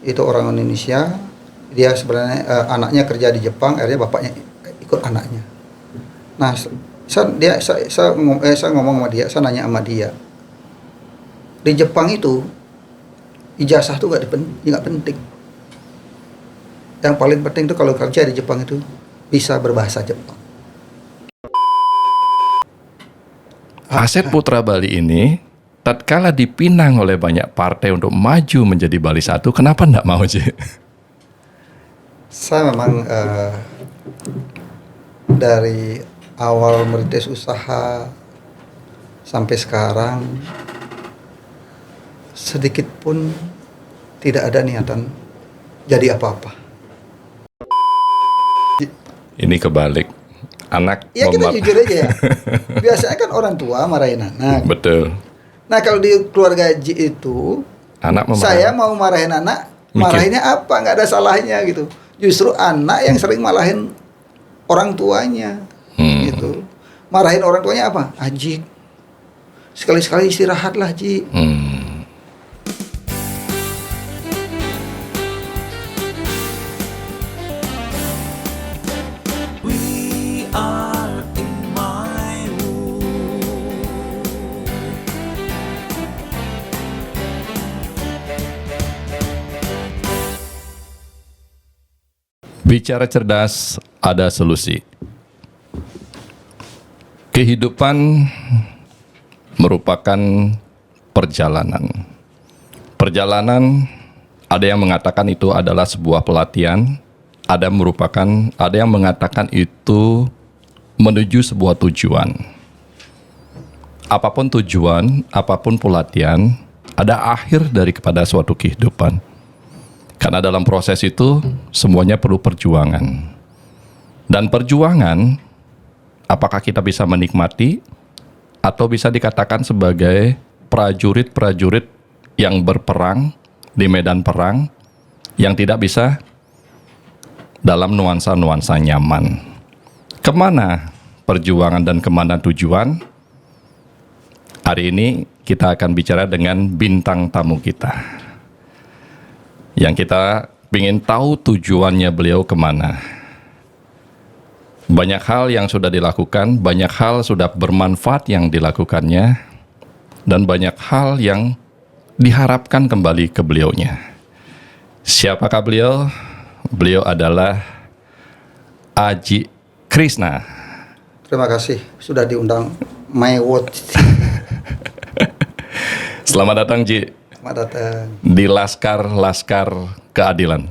itu orang Indonesia, dia sebenarnya anaknya kerja di Jepang, akhirnya bapaknya ikut anaknya. Nah, saya ngomong sama dia, saya nanya sama dia, di Jepang itu ijazah tuh nggak penting. Yang paling penting tuh kalau kerja di Jepang itu bisa berbahasa Jepang. Asep Putra Bali ini tatkala dipinang oleh banyak partai untuk maju menjadi Bali 1, kenapa enggak mau, Ji? Saya memang dari awal merintis usaha sampai sekarang sedikit pun tidak ada niatan jadi apa-apa. Ini kebalik. Anak Ya kita jujur aja ya. Biasanya kan orang tua marahin anak. Betul. Nah kalau di keluarga Ji itu, Anak saya mau marahin anak, marahinnya apa? Nggak ada salahnya gitu. Justru anak yang sering malahin orang tuanya, gitu. Marahin orang tuanya apa? Ji, sekali-sekali istirahatlah Ji. Bicara cerdas, ada solusi. Kehidupan merupakan perjalanan. Perjalanan, ada yang mengatakan itu adalah sebuah pelatihan, ada yang mengatakan itu menuju sebuah tujuan. Apapun tujuan, apapun pelatihan, ada akhir daripada suatu kehidupan. Karena dalam proses itu semuanya perlu perjuangan. Dan perjuangan, apakah kita bisa menikmati atau bisa dikatakan sebagai prajurit-prajurit yang berperang di medan perang yang tidak bisa dalam nuansa-nuansa nyaman. Kemana perjuangan dan kemana tujuan? Hari ini kita akan bicara dengan bintang tamu kita, yang kita ingin tahu tujuannya beliau kemana. Banyak hal yang sudah dilakukan, banyak hal sudah bermanfaat yang dilakukannya, dan banyak hal yang diharapkan kembali ke beliaunya. Siapakah beliau? Beliau adalah Aji Krishna. Terima kasih sudah diundang My Watch. Selamat datang, Ji. Selamat datang Di Laskar Keadilan.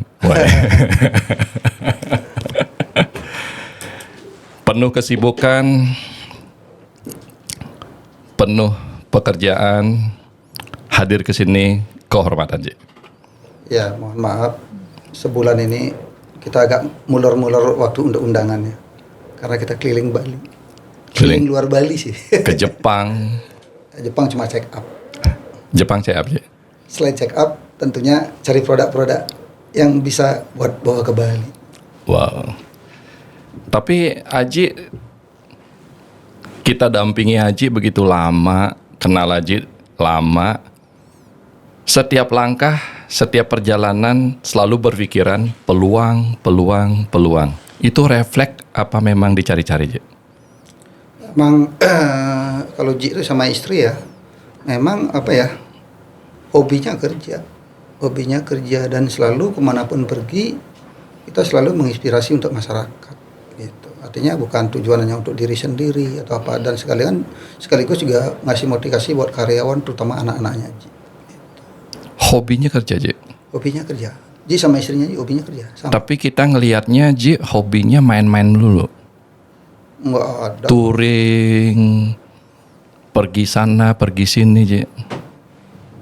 Penuh kesibukan, penuh pekerjaan, hadir ke sini kehormatan, Ji. Ya, mohon maaf, sebulan ini kita agak mulur-mulur waktu untuk undangannya, karena kita keliling Bali, keliling luar Bali sih. Ke Jepang. Jepang cuma check up. Jepang check up, Ji. Selain check up, tentunya cari produk-produk yang bisa buat bawa ke Bali. Wow. Tapi Aji, kita dampingi Aji begitu lama, kenal Aji lama. Setiap langkah, setiap perjalanan selalu berpikiran peluang. Itu refleks apa memang dicari-cari, Ji? Memang kalau Ji itu sama istri ya, memang hobinya kerja dan selalu kemanapun pergi kita selalu menginspirasi untuk masyarakat gitu. Artinya bukan tujuan hanya untuk diri sendiri atau apa, dan sekaligus juga ngasih motivasi buat karyawan terutama anak-anaknya Ji. Gitu. Hobinya kerja, Ji. Hobinya kerja. Ji sama istrinya Ji hobinya kerja. Sama. Tapi kita ngelihatnya Ji hobinya main-main dulu. Nggak ada. Touring, pergi sana, pergi sini, Ji.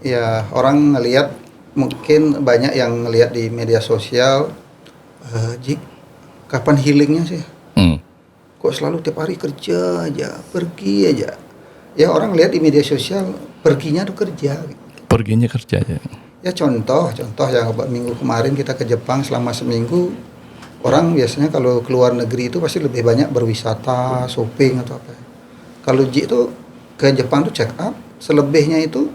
Ya, orang ngelihat, mungkin banyak yang ngelihat di media sosial, Ji, kapan healingnya sih? Kok selalu tiap hari kerja aja, pergi aja. Ya orang lihat di media sosial, perginya tuh kerja. Perginya kerja aja. Ya contoh yang minggu kemarin kita ke Jepang selama seminggu, orang biasanya kalau keluar negeri itu pasti lebih banyak berwisata, shopping atau apa. Kalau Ji itu ke Jepang tuh check up, selebihnya itu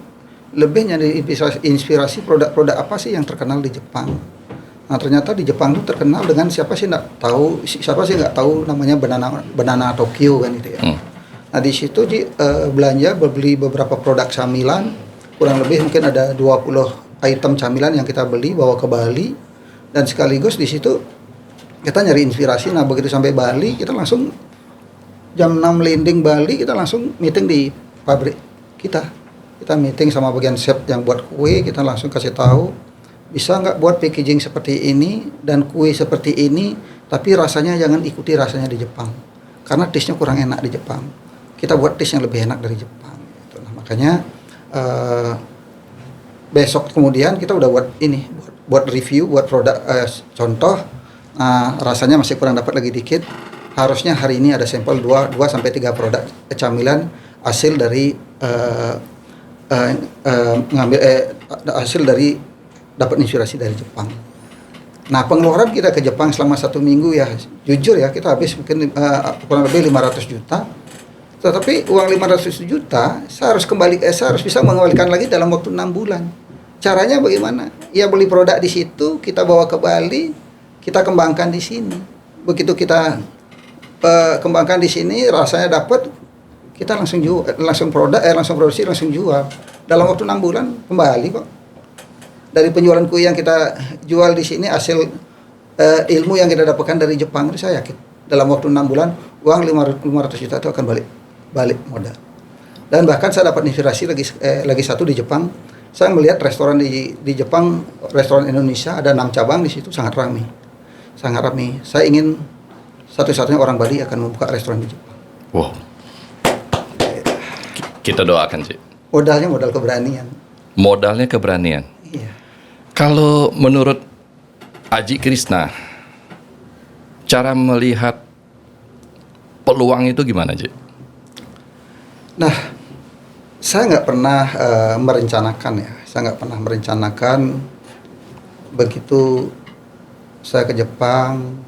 lebih nyari inspirasi produk-produk apa sih yang terkenal di Jepang. Nah ternyata di Jepang itu terkenal dengan siapa sih nggak tahu namanya banana Tokyo kan gitu ya. Nah di situ belanja beli beberapa produk camilan, kurang lebih mungkin ada 20 item camilan yang kita beli bawa ke Bali, dan sekaligus di situ kita nyari inspirasi. Nah begitu sampai Bali kita langsung jam 6 landing Bali, kita langsung meeting di pabrik kita meeting sama bagian chef yang buat kue, kita langsung kasih tahu bisa nggak buat packaging seperti ini dan kue seperti ini, tapi rasanya jangan ikuti rasanya di Jepang karena taste-nya kurang enak di Jepang, kita buat taste yang lebih enak dari Jepang gitu. Nah makanya besok kemudian kita udah buat review, buat produk contoh. Rasanya masih kurang dapat lagi dikit, harusnya hari ini ada sampel 2 sampai 3 produk camilan hasil dari hasil dari dapat inspirasi dari Jepang. Nah pengeluaran kita ke Jepang selama 1 minggu ya jujur ya kita habis mungkin kurang lebih 500 juta. Tetapi uang 500 juta saya harus bisa mengembalikan lagi dalam waktu 6 bulan. Caranya bagaimana? Ya beli produk di situ, kita bawa ke Bali, kita kembangkan di sini. Begitu kita kembangkan di sini, rasanya dapat, kita langsung produksi, langsung jual. Dalam waktu 6 bulan kembali kok. Dari penjualan kue yang kita jual di sini, hasil ilmu yang kita dapatkan dari Jepang itu saya yakin dalam waktu 6 bulan uang 500 juta itu akan balik modal. Dan bahkan saya dapat inspirasi lagi satu di Jepang. Saya melihat restoran di Jepang, restoran Indonesia ada 6 cabang di situ, sangat ramai. Saya ingin satu-satunya orang Bali akan membuka restoran di Jepang. Wow. Kita doakan sih. Modalnya modal keberanian. Modalnya keberanian. Iya. Kalau menurut Aji Krisna, cara melihat peluang itu gimana, Ji? Nah, saya nggak pernah merencanakan ya. Saya nggak pernah merencanakan begitu saya ke Jepang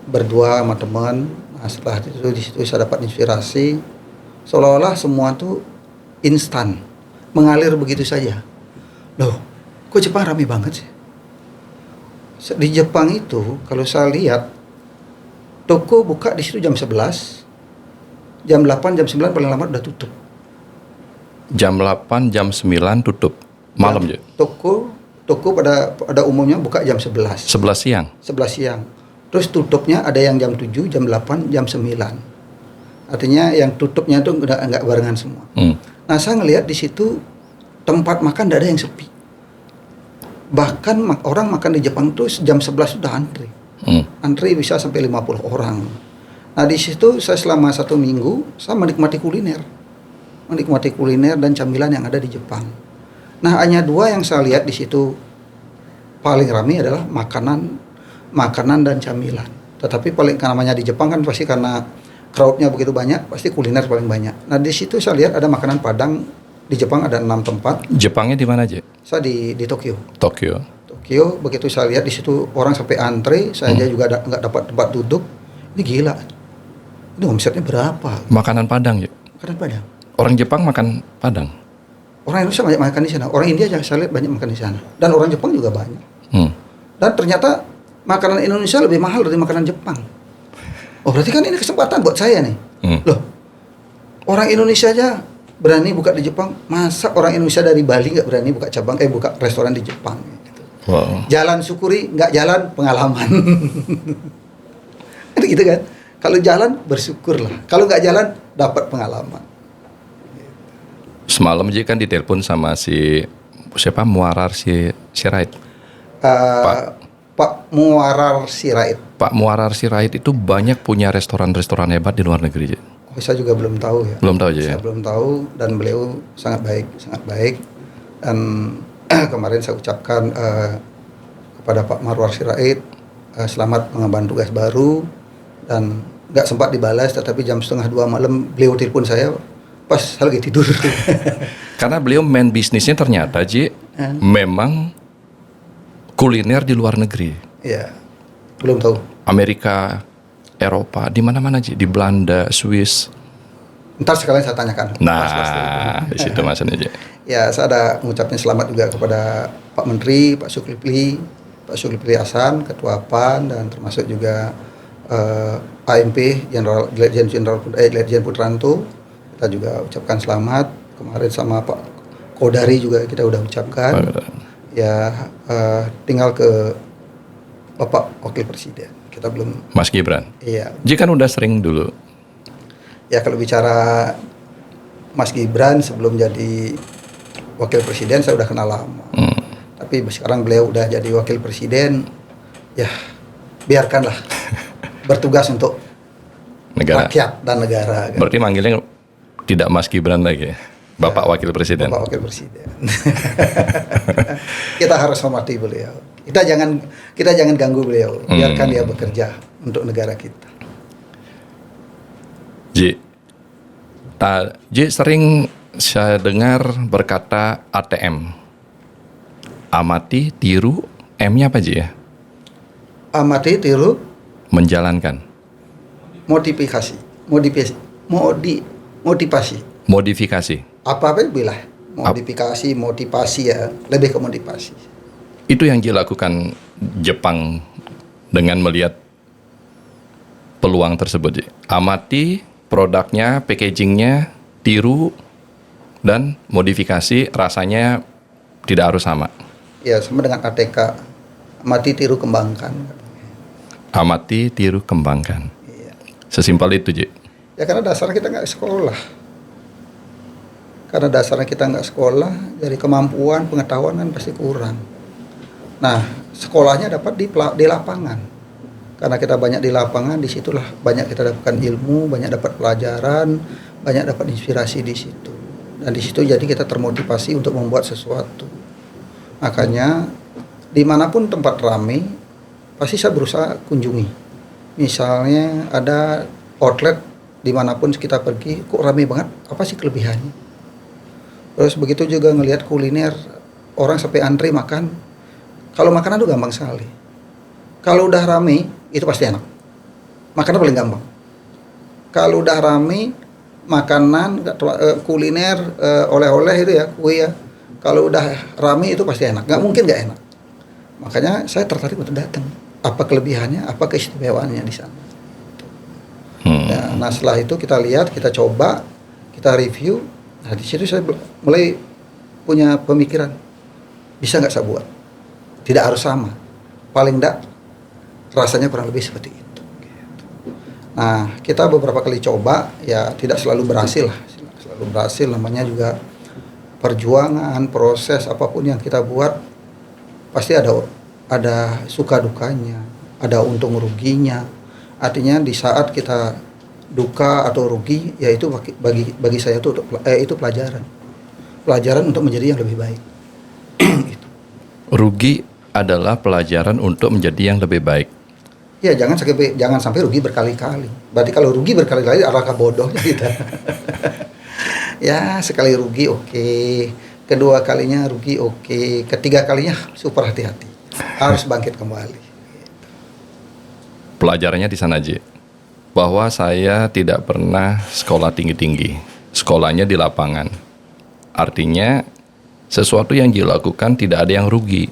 berdua sama teman. Nah, setelah itu di situ saya dapat inspirasi. Seolah-olah semua tuh instan, mengalir begitu saja. Loh, kok Jepang ramai banget sih? Di Jepang itu kalau saya lihat toko buka di situ jam 11, jam 8, jam 9 paling lambat udah tutup. Jam 8, jam 9 tutup. Malam, ya? Toko pada umumnya buka jam 11. 11 siang? 11 siang. Terus tutupnya ada yang jam 7, jam 8, jam 9. Artinya yang tutupnya itu enggak barengan semua. Nah, saya ngelihat di situ tempat makan tidak ada yang sepi. Bahkan orang makan di Jepang tuh jam 11 sudah antri. Antri bisa sampai 50 orang. Nah, di situ saya selama 1 minggu saya menikmati kuliner dan camilan yang ada di Jepang. Nah, hanya 2 yang saya lihat di situ paling ramai adalah makanan dan camilan. Tetapi paling namanya di Jepang kan pasti karena crowdnya begitu banyak, pasti kuliner paling banyak. Nah, di situ saya lihat ada makanan Padang. Di Jepang ada 6 tempat. Jepangnya di mana aja? Saya di Tokyo. Tokyo. Begitu saya lihat di situ orang sampai antre, saya aja juga nggak dapat tempat duduk. Ini gila. Ini omsetnya berapa? Makanan Padang, ya? Makanan Padang. Orang Jepang makan Padang? Orang Indonesia banyak makan di sana. Orang India aja saya lihat banyak makan di sana. Dan orang Jepang juga banyak. Dan ternyata makanan Indonesia lebih mahal dari makanan Jepang. Oh, berarti kan ini kesempatan buat saya nih. Loh, orang Indonesia aja berani buka di Jepang, masa orang Indonesia dari Bali nggak berani buka restoran di Jepang? Gitu. Wow. Jalan syukuri, nggak jalan pengalaman. Gitu kan? Kalau jalan bersyukurlah. Kalau nggak jalan dapat pengalaman. Semalam aja kan ditelepon sama siapa Muarar Sirait. Pak Muarar Sirait. Pak Muarar Sirait itu banyak punya restoran-restoran hebat di luar negeri, Ji. Saya juga belum tahu ya. Belum tahu aja ya. Saya belum tahu, dan beliau sangat baik. Dan kemarin saya ucapkan kepada Pak Muarar Sirait selamat mengemban tugas baru, dan nggak sempat dibalas, tetapi jam 1:30 malam beliau telepon saya pas saya lagi tidur. Karena beliau main bisnisnya ternyata, Ji, memang kuliner di luar negeri. Iya, belum tahu. Amerika, Eropa, di mana-mana, Ji, di Belanda, Swiss. Ntar sekalian saya tanyakan. Nah, di situ maksudnya, Ji. Ya, saya ada mengucapkan selamat juga kepada Pak Menteri, Pak Zulkifli Hasan, Ketua PAN, dan termasuk juga AMP, Letjen Putranto. Kita juga ucapkan selamat. Kemarin sama Pak Kodari juga kita udah ucapkan. Ya, tinggal ke Bapak Wakil Presiden. Kita belum. Mas Gibran. Iya. Ji kan udah sering dulu. Ya, kalau bicara Mas Gibran sebelum jadi Wakil Presiden saya udah kenal lama. Tapi sekarang beliau udah jadi Wakil Presiden, ya biarkanlah bertugas untuk Negara. rakyat dan negara. Kan? Berarti manggilnya tidak Mas Gibran lagi ya? Bapak Wakil Presiden. Bapak Wakil Presiden. Kita harus hormati beliau. Kita jangan ganggu beliau. Biarkan dia bekerja untuk negara kita. Ji sering saya dengar berkata ATM. Amati, tiru, M-nya apa, Ji ya? Amati, tiru, menjalankan. Modifikasi. Apa bilah? Motivasi ya, lebih ke motivasi. Itu yang Ji lakukan Jepang dengan melihat peluang tersebut, Ji. Amati produknya, packagingnya, tiru, dan modifikasi rasanya tidak harus sama. Ya, sama dengan ATK. Amati, tiru, kembangkan. Amati, tiru, kembangkan. Iya. Sesimpel itu, Ji. Ya karena dasarnya kita nggak sekolah. Karena dasarnya kita nggak sekolah, jadi kemampuan, pengetahuan kan pasti kurang. Nah, sekolahnya dapat di lapangan. Karena kita banyak di lapangan, disitulah banyak kita dapatkan ilmu, banyak dapat pelajaran, banyak dapat inspirasi di situ. Dan di situ jadi kita termotivasi untuk membuat sesuatu. Makanya dimanapun tempat ramai, pasti saya berusaha kunjungi. Misalnya ada outlet dimanapun kita pergi, kok ramai banget, apa sih kelebihannya? Terus begitu juga ngelihat kuliner, orang sampai antri makan. Kalau makanan itu gampang sekali. Kalau udah ramai, itu pasti enak. Makanan paling gampang. Kalau udah ramai, makanan, kuliner, oleh-oleh itu ya, kue ya. Kalau udah ramai itu pasti enak. Nggak mungkin nggak enak. Makanya saya tertarik untuk datang. Apa kelebihannya, apa keistimewaannya di sana. Ya, nah setelah itu kita lihat, kita coba, kita review. Nah di situ saya mulai punya pemikiran, bisa nggak saya buat? Tidak harus sama, paling enggak rasanya kurang lebih seperti itu. Nah kita beberapa kali coba, ya tidak selalu berhasil. Selalu berhasil, namanya juga perjuangan, proses apapun yang kita buat pasti ada suka dukanya, ada untung ruginya. Artinya di saat kita duka atau rugi, ya itu bagi saya itu pelajaran untuk menjadi yang lebih baik. Gitu. Rugi adalah pelajaran untuk menjadi yang lebih baik. Ya jangan sampai rugi berkali-kali. Berarti kalau rugi berkali-kali alangkah bodohnya kita. Ya sekali rugi oke. Kedua kalinya rugi oke. Ketiga kalinya super hati-hati. Harus bangkit kembali. Pelajarannya di sana, Ji. Bahwa saya tidak pernah sekolah tinggi-tinggi. Sekolahnya di lapangan. Artinya sesuatu yang Ji lakukan tidak ada yang rugi.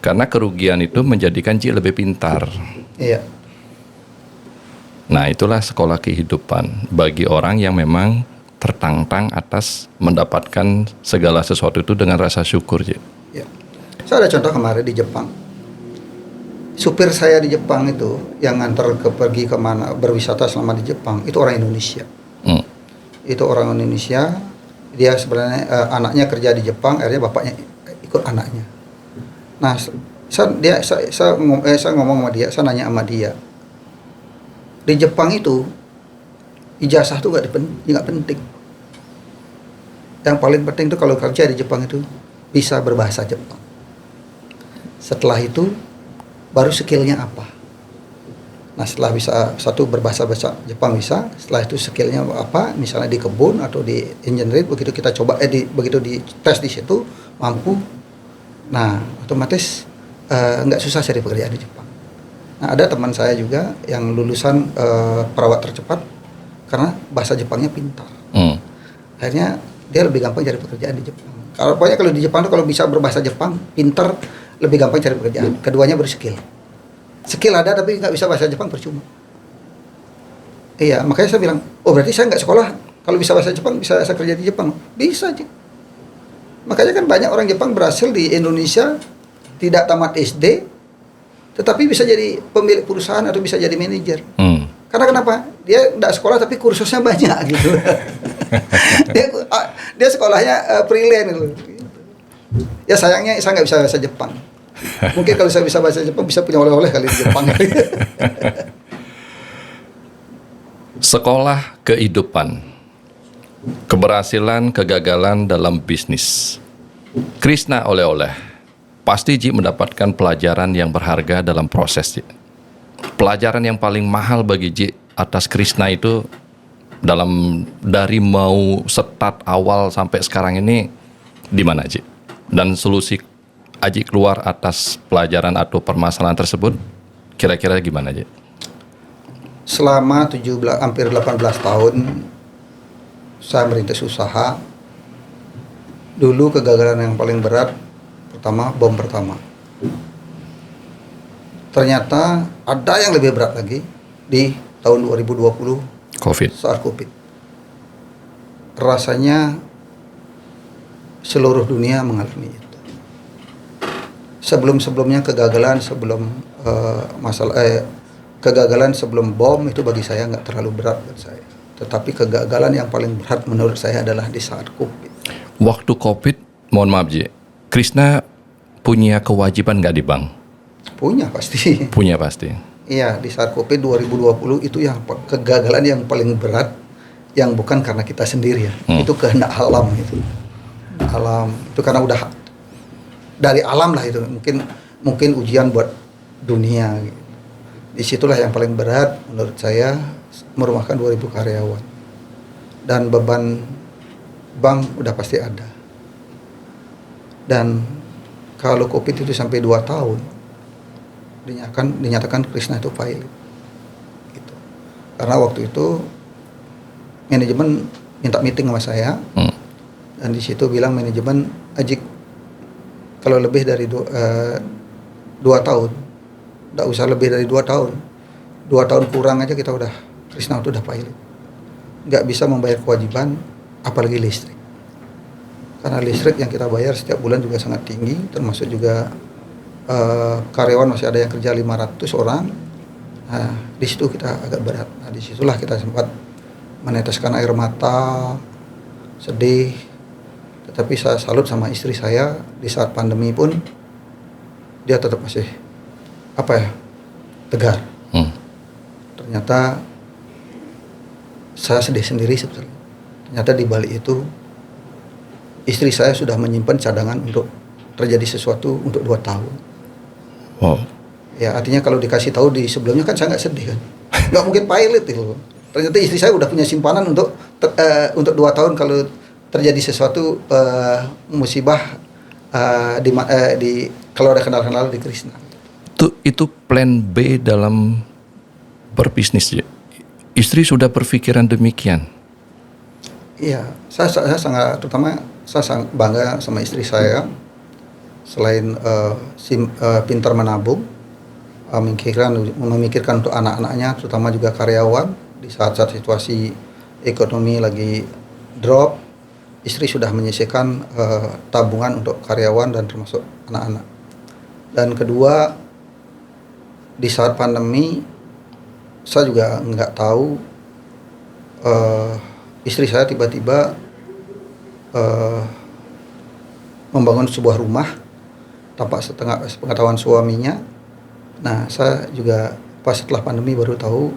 Karena kerugian itu menjadikan Ji lebih pintar. Iya. Nah, itulah sekolah kehidupan bagi orang yang memang tertantang atas mendapatkan segala sesuatu itu dengan rasa syukur, Ji. Ya. Saya ada contoh kemarin di Jepang. Supir saya di Jepang itu yang ngantar pergi kemana berwisata selama di Jepang itu orang Indonesia. Itu orang Indonesia. Dia sebenarnya anaknya kerja di Jepang, akhirnya bapaknya ikut anaknya. Nah, saya ngomong sama dia, saya nanya sama dia. Di Jepang itu ijazah itu nggak penting. Yang paling penting itu kalau kerja di Jepang itu bisa berbahasa Jepang. Setelah itu baru skillnya apa. Nah setelah bisa satu berbahasa Jepang bisa, setelah itu skillnya apa, misalnya di kebun atau di engineering, begitu kita coba begitu di tes di situ mampu, nah otomatis nggak susah cari pekerjaan di Jepang. Nah ada teman saya juga yang lulusan perawat tercepat karena bahasa Jepangnya pintar. Hmm. Akhirnya dia lebih gampang cari pekerjaan di Jepang. Kalau di Jepang tuh kalau bisa berbahasa Jepang, pintar, lebih gampang cari pekerjaan. Keduanya berskill. Skill ada tapi nggak bisa bahasa Jepang percuma. Iya, makanya saya bilang, oh berarti saya nggak sekolah. Kalau bisa bahasa Jepang, bisa saya kerja di Jepang. Bisa aja. Makanya kan banyak orang Jepang berhasil di Indonesia, tidak tamat SD, tetapi bisa jadi pemilik perusahaan atau bisa jadi manajer. Karena kenapa? Dia tidak sekolah tapi kursusnya banyak gitu. dia sekolahnya freelance gitu. Ya sayangnya saya nggak bisa bahasa Jepang. Mungkin kalau saya bisa bahasa Jepang bisa punya oleh-oleh kali di Jepang. Sekolah kehidupan, keberhasilan, kegagalan dalam bisnis. Krishna oleh-oleh. Pasti Ji mendapatkan pelajaran yang berharga dalam proses Ji. Pelajaran yang paling mahal bagi Ji atas Krishna itu dari mau start awal sampai sekarang ini di mana Ji? Dan solusi Aji keluar atas pelajaran atau permasalahan tersebut kira-kira gimana Ji? Selama hampir 18 tahun saya merintis usaha. Dulu kegagalan yang paling berat bom pertama. Ternyata ada yang lebih berat lagi di tahun 2020 COVID. saat COVID. Rasanya seluruh dunia mengalami itu. Sebelum-sebelumnya kegagalan sebelum bom itu bagi saya nggak terlalu berat buat saya. Tetapi kegagalan yang paling berat menurut saya adalah di saat COVID. Waktu COVID, mohon maaf Ji, Krishna punya kewajiban nggak di bank? Punya pasti. Punya pasti. Iya, di saat COVID 2020 itu yang kegagalan yang paling berat, yang bukan karena kita sendiri ya. Itu kehendak alam itu. Alam itu karena udah dari alam lah itu. Mungkin ujian buat dunia. Disitulah yang paling berat menurut saya, merumahkan 2000 karyawan. Dan beban bank udah pasti ada. Dan kalau COVID itu sampai 2 tahun, dinyatakan Krishna itu pilot. Gitu. Karena waktu itu manajemen minta meeting sama saya, dan di situ bilang manajemen, Ajik, kalau lebih dari 2 tahun, nggak usah lebih dari 2 tahun, 2 tahun kurang aja kita Krishna itu udah pilot. Nggak bisa membayar kewajiban, apalagi listrik. Karena listrik yang kita bayar setiap bulan juga sangat tinggi, termasuk juga karyawan masih ada yang kerja 500 orang. Nah, di situ kita agak berat. Nah, disitulah kita sempat meneteskan air mata, sedih. Tetapi saya salut sama istri saya, di saat pandemi pun dia tetap masih tegar. Ternyata saya sedih sendiri sebetulnya. Ternyata di balik itu istri saya sudah menyimpan cadangan untuk terjadi sesuatu untuk 2 tahun. Wow. Ya artinya kalau dikasih tahu di sebelumnya kan saya nggak sedih kan, nggak mungkin pilot itu. Ternyata istri saya udah punya simpanan untuk 2 tahun kalau terjadi sesuatu musibah kalau ada kendala-kendala di Krishna. Itu plan B dalam berbisnis ya. Istri sudah berpikiran demikian. Iya, saya sangat bangga sama istri saya. Selain pintar menabung, memikirkan untuk anak-anaknya, terutama juga karyawan. Di saat-saat situasi ekonomi lagi drop, istri sudah menyisihkan tabungan untuk karyawan dan termasuk anak-anak. Dan kedua, di saat pandemi, saya juga nggak tahu, istri saya tiba-tiba membangun sebuah rumah tanpa pengetahuan suaminya. Nah, saya juga pas setelah pandemi baru tahu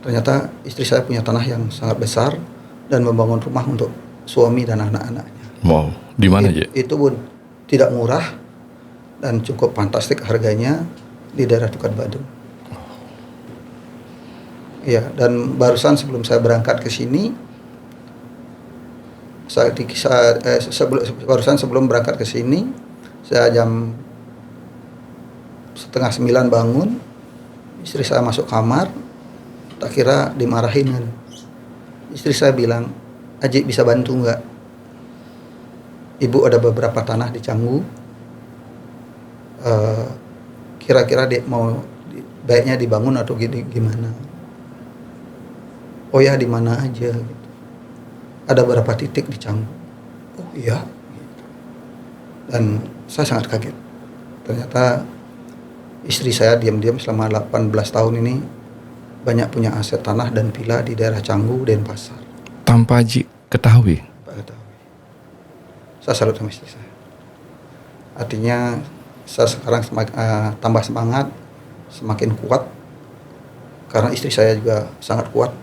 ternyata istri saya punya tanah yang sangat besar dan membangun rumah untuk suami dan anak-anaknya. Wow, di mana aja? Itu pun tidak murah dan cukup fantastik harganya di daerah Tukat Badung. Ya, dan barusan sebelum saya berangkat ke sini, sebelum berangkat ke sini, saya jam 8:30 bangun, istri saya masuk kamar, tak kira dimarahin kan. istri saya bilang, Aji bisa bantu nggak? Ibu ada beberapa tanah di Canggu, kira-kira dia mau baiknya dibangun atau gimana? Oh ya, di mana aja gitu. Ada beberapa titik di Canggu. Oh iya. Dan saya sangat kaget. Ternyata istri saya diam-diam selama 18 tahun ini banyak punya aset tanah dan villa di daerah Canggu, Denpasar. Tanpa Ji ketahui. Saya salut sama istri saya. Artinya saya sekarang tambah semangat, semakin kuat, karena istri saya juga sangat kuat,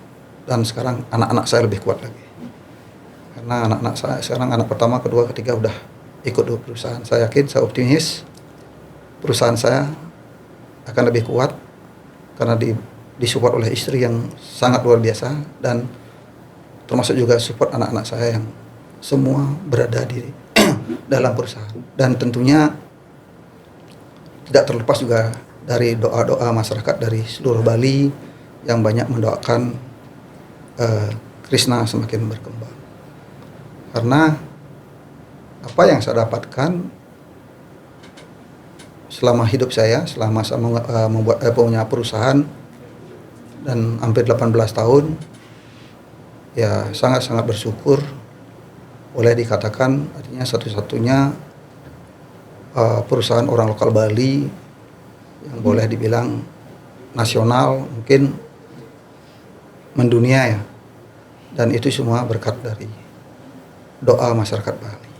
dan sekarang anak-anak saya lebih kuat lagi. Karena anak-anak saya sekarang, anak pertama, kedua, ketiga udah ikut di perusahaan. Saya yakin, saya optimis perusahaan saya akan lebih kuat karena disupport oleh istri yang sangat luar biasa, dan termasuk juga support anak-anak saya yang semua berada di dalam perusahaan. Dan tentunya tidak terlepas juga dari doa-doa masyarakat dari seluruh Bali yang banyak mendoakan Krishna semakin berkembang. Karena apa yang saya dapatkan selama hidup saya, selama saya punya perusahaan dan hampir 18 tahun, ya sangat-sangat bersyukur. Boleh dikatakan artinya satu-satunya perusahaan orang lokal Bali yang boleh dibilang nasional, mungkin mendunia ya. Dan itu semua berkat dari doa masyarakat Bali.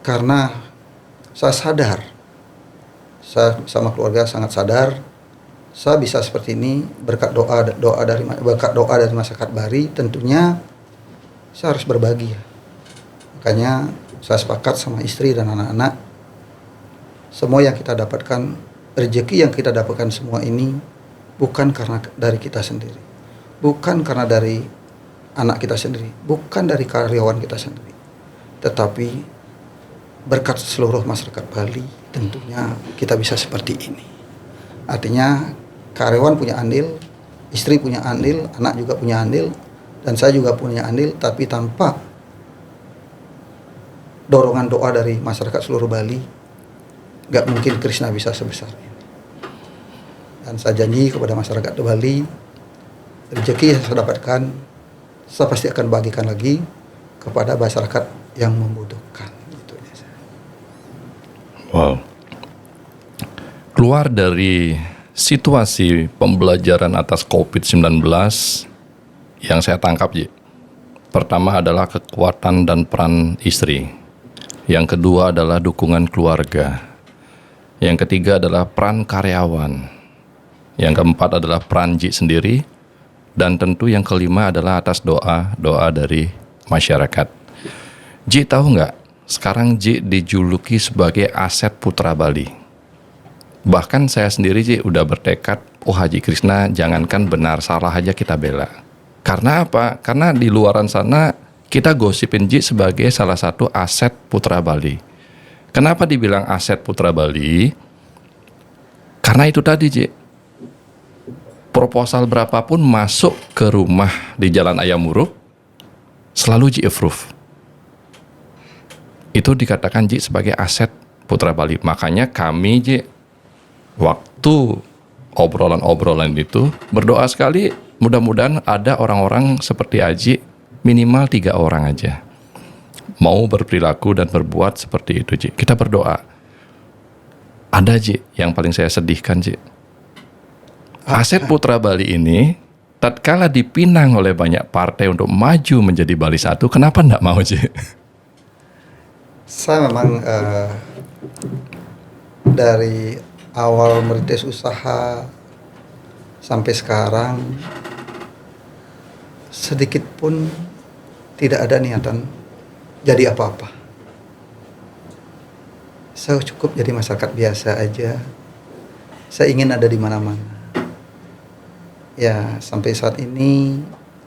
Karena saya sadar, saya sama keluarga sangat sadar, saya bisa seperti ini berkat doa dari masyarakat Bali. Tentunya saya harus berbagi ya. Makanya saya sepakat sama istri dan anak-anak, semua yang kita dapatkan, rezeki yang kita dapatkan semua ini bukan karena dari kita sendiri, bukan karena dari anak kita sendiri, bukan dari karyawan kita sendiri, tetapi berkat seluruh masyarakat Bali. Tentunya kita bisa seperti ini. Artinya karyawan punya andil, istri punya andil, anak juga punya andil, dan saya juga punya andil. Tapi tanpa dorongan doa dari masyarakat seluruh Bali, gak mungkin Krishna bisa sebesar ini. Dan saya janji kepada masyarakat Bali, rezeki yang saya dapatkan, saya pasti akan bagikan lagi kepada masyarakat yang membutuhkan. Itu ya. Wow. Keluar dari situasi pembelajaran atas COVID-19 yang saya tangkap, Ji. Pertama adalah kekuatan dan peran istri. Yang kedua adalah dukungan keluarga. Yang ketiga adalah peran karyawan. Yang keempat adalah peran Ji sendiri. Dan tentu yang kelima adalah atas doa dari masyarakat. Ji tahu nggak? Sekarang Ji dijuluki sebagai aset Putra Bali. Bahkan saya sendiri Ji udah bertekad, Haji Krishna jangankan benar, salah aja kita bela. Karena apa? Karena di luaran sana kita gosipin Ji sebagai salah satu aset Putra Bali. Kenapa dibilang aset Putra Bali? Karena itu tadi Ji, proposal berapapun masuk ke rumah di Jalan Ayam Muruk, selalu Ji approve. Itu dikatakan Ji sebagai aset Putra Bali. Makanya kami Ji, waktu obrolan-obrolan itu berdoa sekali, mudah-mudahan ada orang-orang seperti Aji, minimal 3 orang aja mau berperilaku dan berbuat seperti itu Ji. Kita berdoa. Ada Ji yang paling saya sedihkan Ji, aset Putra Bali ini tatkala dipinang oleh banyak partai untuk maju menjadi Bali 1, kenapa enggak mau Ji? Saya memang dari awal merintis usaha sampai sekarang sedikit pun tidak ada niatan jadi apa-apa. Saya cukup jadi masyarakat biasa aja. Saya ingin ada di mana-mana. Ya, sampai saat ini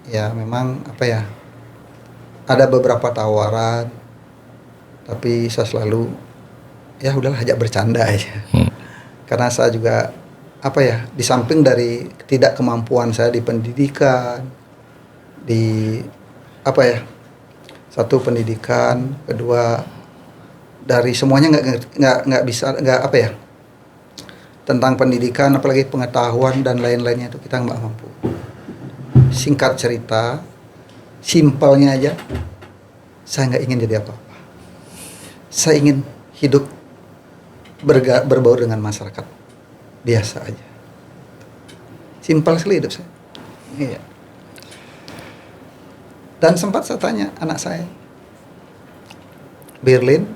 ya memang ada beberapa tawaran, tapi saya selalu ya udahlah, ajak bercanda aja. Karena saya juga di samping dari tidak kemampuan saya di pendidikan, di apa ya, satu pendidikan, kedua dari semuanya nggak bisa, nggak apa ya, tentang pendidikan apalagi pengetahuan dan lain-lainnya itu kita nggak mampu. Singkat cerita, simpelnya aja, saya nggak ingin jadi apa-apa. Saya ingin hidup berbaur dengan masyarakat biasa aja. Simpel sekali hidup saya. Iya. Dan sempat saya tanya anak saya, Berlin,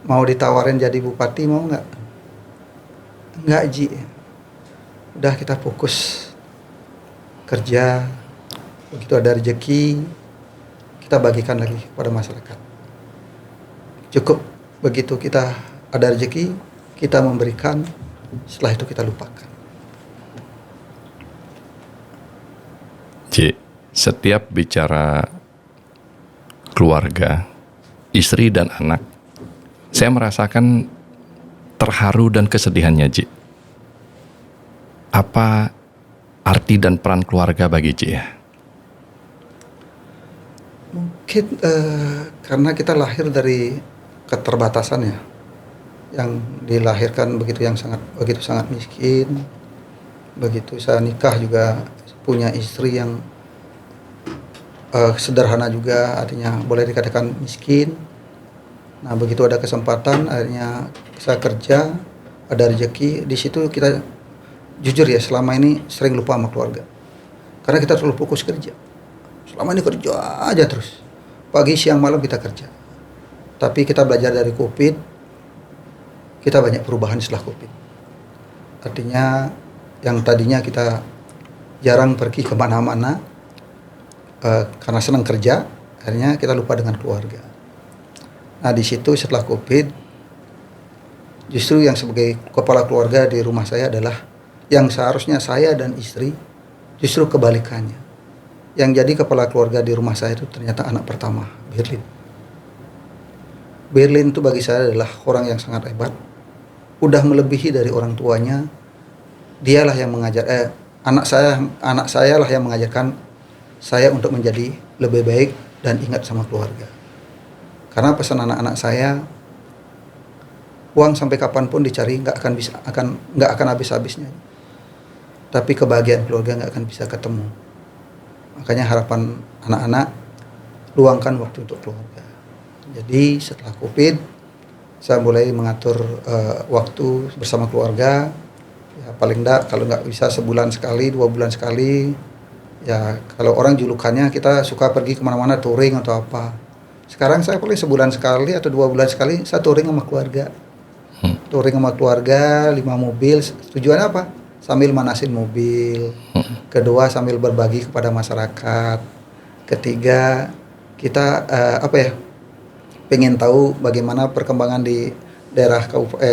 mau ditawarin jadi bupati mau nggak? Nggak, Ji. Udah kita fokus kerja. Begitu ada rezeki, kita bagikan lagi kepada masyarakat. Cukup begitu kita ada rezeki, kita memberikan, setelah itu kita lupakan. Ci, setiap bicara keluarga, istri dan anak, saya merasakan terharu dan kesedihannya, Ci. Apa arti dan peran keluarga bagi Ci ya? Mungkin karena kita lahir dari keterbatasan ya, yang dilahirkan begitu sangat miskin. Begitu saya nikah juga punya istri yang sederhana juga, artinya boleh dikatakan miskin. Nah begitu ada kesempatan, akhirnya saya kerja, ada rezeki, di situ kita jujur ya selama ini sering lupa sama keluarga, karena kita terlalu fokus kerja. Selama ini kerja aja terus, pagi siang malam kita kerja. Tapi kita belajar dari COVID, kita banyak perubahan setelah COVID. Artinya yang tadinya kita jarang pergi kemana-mana karena senang kerja, akhirnya kita lupa dengan keluarga. Nah di situ setelah COVID, justru yang sebagai kepala keluarga di rumah saya adalah yang seharusnya saya dan istri, justru kebalikannya. Yang jadi kepala keluarga di rumah saya itu ternyata anak pertama, Berlin. Berlin itu bagi saya adalah orang yang sangat hebat, udah melebihi dari orang tuanya. Dialah yang mengajar, anak saya lah yang mengajarkan saya untuk menjadi lebih baik dan ingat sama keluarga. Karena pesan anak-anak saya, uang sampai kapanpun dicari nggak akan habis-habisnya. Tapi kebahagiaan keluarga nggak akan bisa ketemu. Makanya harapan anak-anak, luangkan waktu untuk keluarga. Jadi setelah COVID, saya mulai mengatur waktu bersama keluarga. Ya paling enggak kalau nggak bisa sebulan sekali, 2 bulan sekali. Ya kalau orang julukannya kita suka pergi kemana-mana touring atau apa. Sekarang saya paling sebulan sekali atau 2 bulan sekali saya touring sama keluarga. Touring sama keluarga, 5 mobil. Tujuannya apa? Sambil manasin mobil. Kedua sambil berbagi kepada masyarakat. Ketiga kita pengen tahu bagaimana perkembangan di daerah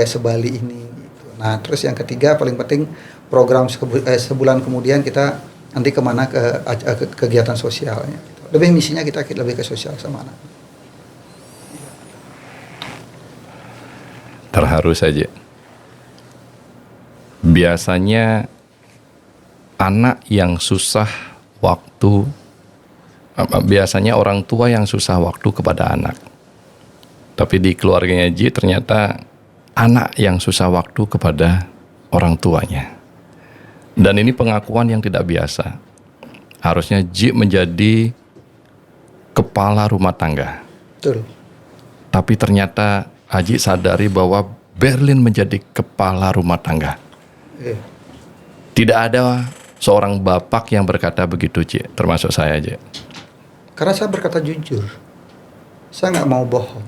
Sebali ini. Gitu. Nah terus yang ketiga paling penting program sebulan kemudian kita nanti kemana ke kegiatan sosialnya. Gitu. Lebih misinya kita lebih ke sosial sama anak. Terharu saja. Biasanya anak yang susah waktu, biasanya orang tua yang susah waktu kepada anak. Tapi di keluarganya Ji ternyata anak yang susah waktu kepada orang tuanya. Dan ini pengakuan yang tidak biasa. Harusnya Ji menjadi kepala rumah tangga. Betul. Tapi ternyata Haji sadari bahwa Berlin menjadi kepala rumah tangga. Tidak ada seorang bapak yang berkata begitu, Ci, termasuk saya aja. Karena saya berkata jujur, saya nggak mau bohong.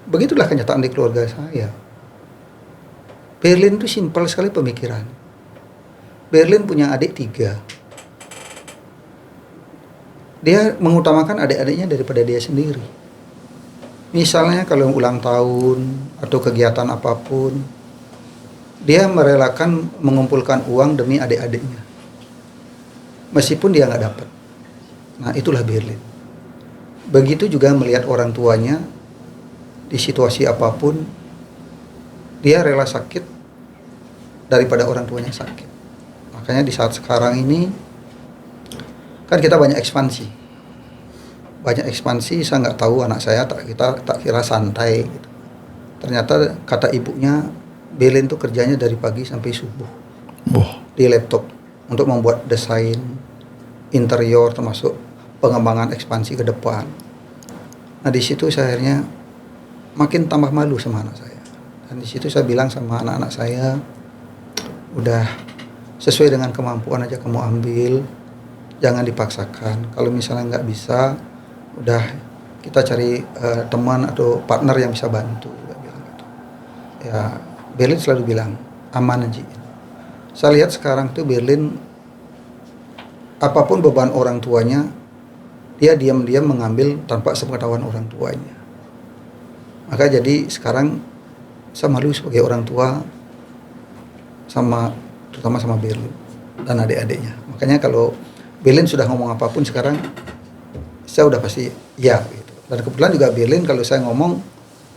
Begitulah kenyataan di keluarga saya. Berlin itu simpel sekali pemikiran. Berlin punya adik 3. Dia mengutamakan adik-adiknya daripada dia sendiri. Misalnya kalau ulang tahun atau kegiatan apapun, dia merelakan mengumpulkan uang demi adik-adiknya. Meskipun dia nggak dapat. Nah itulah Berlin. Begitu juga melihat orang tuanya di situasi apapun, dia rela sakit daripada orang tuanya sakit. Makanya di saat sekarang ini Kan kita banyak ekspansi. Saya nggak tahu anak saya, kita tak kira santai gitu. Ternyata kata ibunya, Berlin tuh kerjanya dari pagi sampai subuh di laptop untuk membuat desain interior termasuk pengembangan ekspansi ke depan. Nah di situ saya akhirnya makin tambah malu sama anak saya. Dan di situ saya bilang sama anak-anak saya, udah sesuai dengan kemampuan aja kamu ambil, jangan dipaksakan. Kalau misalnya nggak bisa, udah kita cari teman atau partner yang bisa bantu. Bilang gitu. Ya Berlin selalu bilang aman aja. Saya lihat sekarang tuh Berlin, apapun beban orang tuanya, dia diam-diam mengambil tanpa sepengetahuan orang tuanya. Maka jadi sekarang saya malu sebagai orang tua terutama sama Berlin dan adik-adiknya. Makanya kalau Berlin sudah ngomong apapun sekarang, saya udah pasti ya gitu. Dan kebetulan juga Berlin kalau saya ngomong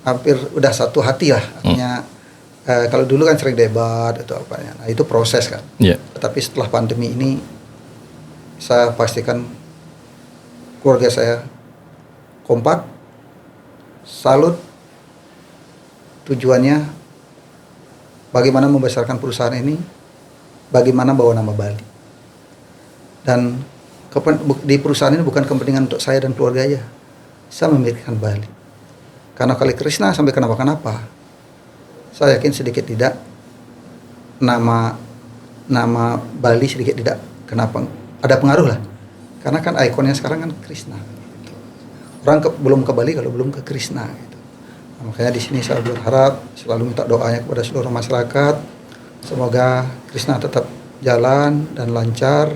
hampir udah satu hati lah. Artinya kalau dulu kan sering debat atau apa ya. Nah itu proses kan. Yeah. Tapi setelah pandemi ini saya pastikan keluarga saya kompak, salut. Tujuannya bagaimana membesarkan perusahaan ini, bagaimana bawa nama Bali. Dan di perusahaan ini bukan kepentingan untuk saya dan keluarga aja. Saya memikirkan Bali. Karena kali Krishna sampai kenapa-kenapa, saya yakin sedikit tidak nama Bali sedikit tidak kenapa ada pengaruh lah. Karena kan ikonnya sekarang kan Krishna. Orang belum ke Bali kalau belum ke Krishna. Gitu. Nah, makanya di sini saya berharap selalu minta doanya kepada seluruh masyarakat. Semoga Krishna tetap jalan dan lancar.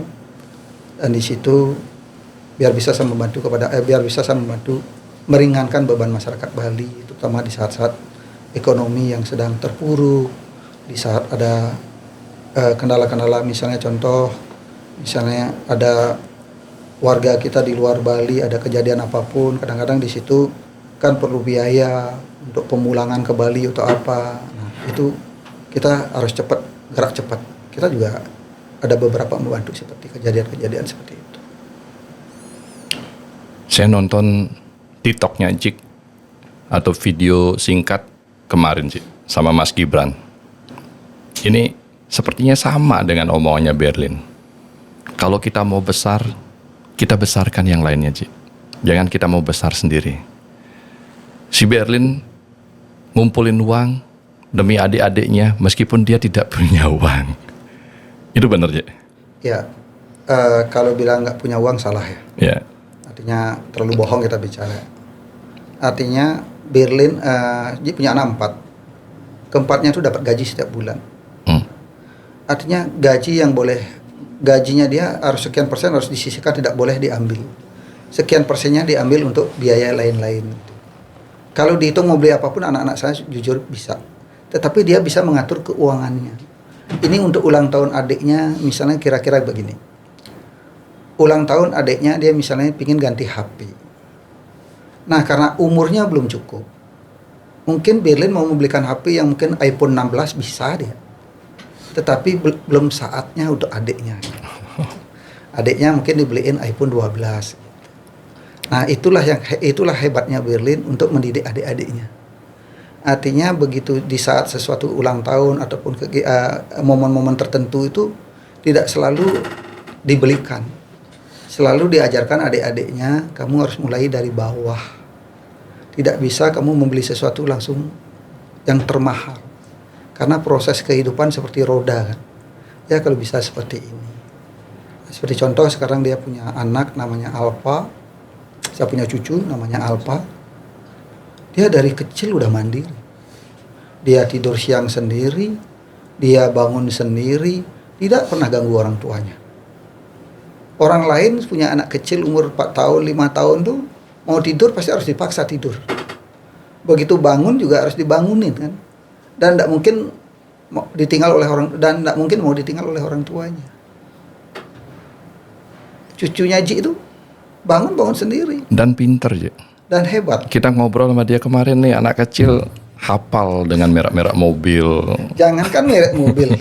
Dan di situ biar bisa saya membantu meringankan beban masyarakat Bali, terutama di saat-saat ekonomi yang sedang terpuruk, di saat ada kendala-kendala, misalnya contoh, misalnya ada warga kita di luar Bali, ada kejadian apapun, kadang-kadang di situ kan perlu biaya untuk pemulangan ke Bali atau apa. Nah, itu kita harus gerak cepat. Kita juga ada beberapa membantu seperti kejadian-kejadian seperti itu. Saya nonton TikToknya Jik atau video singkat kemarin sih sama Mas Gibran. Ini sepertinya sama dengan omongannya Berlin. Kalau kita mau besar, kita besarkan yang lainnya, Jik. Jangan kita mau besar sendiri. Si Berlin ngumpulin uang demi adik-adiknya meskipun dia tidak punya uang. Itu benar, Jik? Ya, kalau bilang nggak punya uang salah ya. Ya. Artinya terlalu bohong kita bicara. Artinya Berlin dia punya anak 4. Keempatnya itu dapat gaji setiap bulan. Artinya gajinya dia harus sekian persen harus disisihkan, tidak boleh diambil. Sekian persennya diambil untuk biaya lain-lain. Kalau dihitung mau beli apapun anak-anak saya jujur bisa. Tetapi dia bisa mengatur keuangannya. Ini untuk ulang tahun adiknya misalnya kira-kira begini. Ulang tahun adiknya dia misalnya pingin ganti HP. Nah karena umurnya belum cukup, mungkin Berlin mau membelikan HP yang mungkin iPhone 16 bisa dia. Tetapi belum saatnya untuk adiknya. Adiknya mungkin dibeliin iPhone 12. Nah itulah hebatnya Berlin untuk mendidik adik-adiknya. Artinya begitu di saat sesuatu ulang tahun ataupun momen-momen tertentu itu tidak selalu dibelikan. Selalu diajarkan adik-adiknya, kamu harus mulai dari bawah. Tidak bisa kamu membeli sesuatu langsung yang termahal. Karena proses kehidupan seperti roda kan. Ya kalau bisa seperti ini. Seperti contoh sekarang dia punya anak namanya Alfa. Saya punya cucu namanya Alfa. Dia dari kecil udah mandiri. Dia tidur siang sendiri, dia bangun sendiri, tidak pernah ganggu orang tuanya. Orang lain punya anak kecil umur 4 tahun, 5 tahun tuh mau tidur pasti harus dipaksa tidur. Begitu bangun juga harus dibangunin kan. Dan tidak mungkin mau ditinggal oleh orang tuanya. Cucunya Ji itu bangun sendiri. Dan pinter, Jik. Dan hebat. Kita ngobrol sama dia kemarin nih, anak kecil hafal dengan merek-merek mobil. Jangankan merek mobil.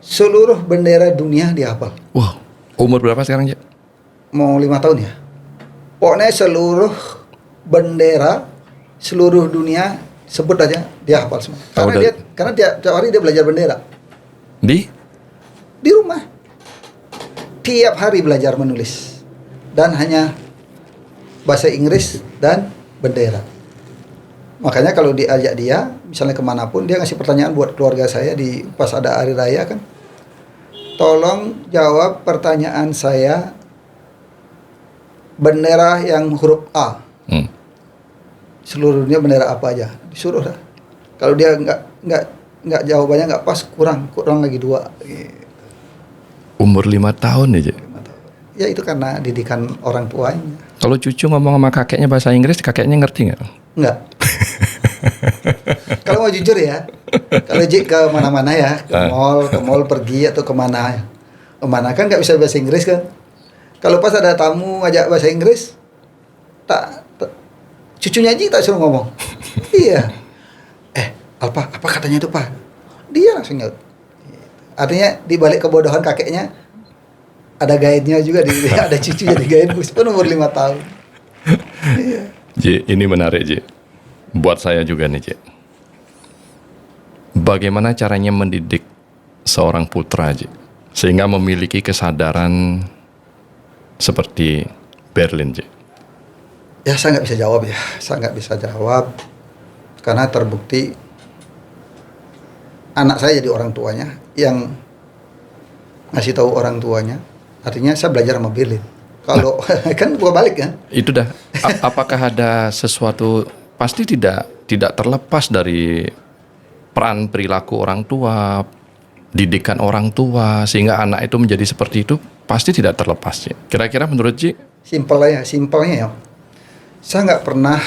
Seluruh bendera dunia dia hafal. Wow. Umur berapa sekarang, Ji? Mau 5 tahun ya. Pokoknya seluruh bendera seluruh dunia sebut aja dia hafal semua. Karena dia tiap hari dia belajar bendera di rumah. Tiap hari belajar menulis dan hanya bahasa Inggris dan bendera. Makanya kalau diajak dia misalnya kemanapun, dia ngasih pertanyaan buat keluarga saya di pas ada hari raya kan, tolong jawab pertanyaan saya bendera yang huruf A. Seluruh dunia bendera apa aja disuruh dah. Kalau dia nggak jawabannya nggak pas, kurang lagi 2 gitu. Umur 5 tahun ya, Ji? Ya itu karena didikan orang tuanya. Kalau cucu ngomong sama kakeknya bahasa Inggris, kakeknya ngerti nggak? Nggak. Kalau mau jujur ya, kalau Jik ke mana-mana ya, ke mall pergi atau kemana kan nggak bisa bahasa Inggris kan. Kalau pas ada tamu ngajak bahasa Inggris, cucunya Jik tak suruh ngomong. Iya. Apa katanya itu Pak? Dia langsung nyaut. Artinya di balik kebodohan kakeknya ada guide-nya juga, ada cucu jadi guide meskipun umur 5 tahun. Iya. Ji, ini menarik, Ji. Buat saya juga nih, Ji. Bagaimana caranya mendidik seorang putra, Ji, sehingga memiliki kesadaran seperti Berlin, Ji? Ya saya nggak bisa jawab ya. Saya nggak bisa jawab karena terbukti anak saya jadi orang tuanya yang ngasih tahu orang tuanya. Artinya saya belajar sama Berlin. Kalau kan bukan balik kan? Itu dah. Apakah ada sesuatu, pasti tidak terlepas dari peran perilaku orang tua, didikan orang tua sehingga anak itu menjadi seperti itu, pasti tidak terlepas, Ji. Kira-kira menurut Ji? Simpelnya ya. Saya nggak pernah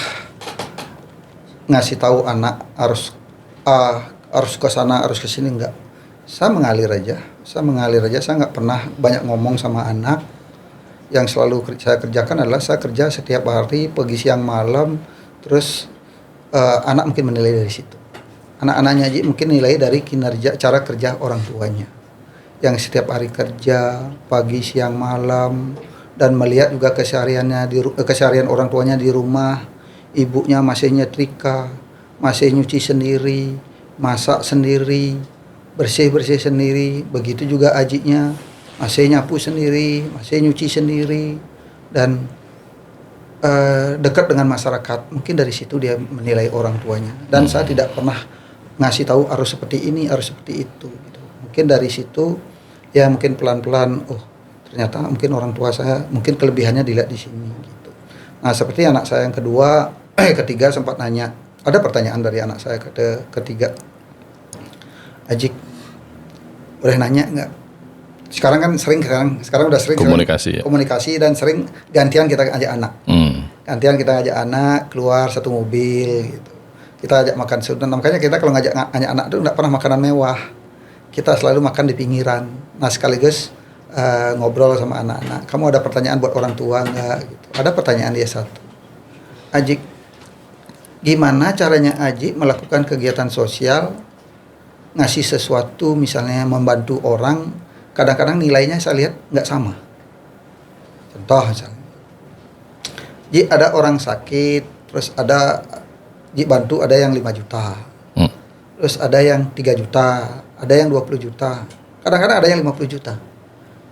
ngasih tahu anak harus ke sana, harus ke sini, enggak. Saya mengalir aja. Saya nggak pernah banyak ngomong sama anak. Yang selalu saya kerjakan adalah saya kerja setiap hari, pagi, siang, malam. Terus anak mungkin menilai dari situ. Anak-anaknya aja mungkin nilai dari kinerja, cara kerja orang tuanya. Yang setiap hari kerja, pagi, siang, malam. Dan melihat juga keseharian orang tuanya di rumah. Ibunya masih nyetrika, masih nyuci sendiri, masak sendiri, bersih-bersih sendiri. Begitu juga ajinya, masih nyapu sendiri, masih nyuci sendiri, dan dekat dengan masyarakat. Mungkin dari situ dia menilai orang tuanya. Dan saya tidak pernah ngasih tahu harus seperti ini, harus seperti itu. Gitu. Mungkin dari situ ya mungkin pelan-pelan, ternyata mungkin orang tua saya mungkin kelebihannya dilihat di sini. Gitu. Nah seperti anak saya yang ketiga sempat nanya, ada pertanyaan dari anak saya ketiga, Ajik, boleh nanya nggak? Sekarang udah sering komunikasi dan sering gantian kita ajak anak. Gantian kita ajak anak keluar satu mobil gitu. Kita ajak makan. Makanya kita kalau ngajak anak itu nggak pernah makanan mewah. Kita selalu makan di pinggiran. Nah sekaligus ngobrol sama anak-anak. Kamu ada pertanyaan buat orang tua nggak? Gitu. Ada pertanyaan dia satu. Ajik, gimana caranya Ajik melakukan kegiatan sosial, ngasih sesuatu misalnya membantu orang, kadang-kadang nilainya saya lihat nggak sama. Contoh misalnya, Ji ada orang sakit, terus ada Ji bantu, ada yang 5 juta, terus ada yang 3 juta, ada yang 20 juta, kadang-kadang ada yang 50 juta.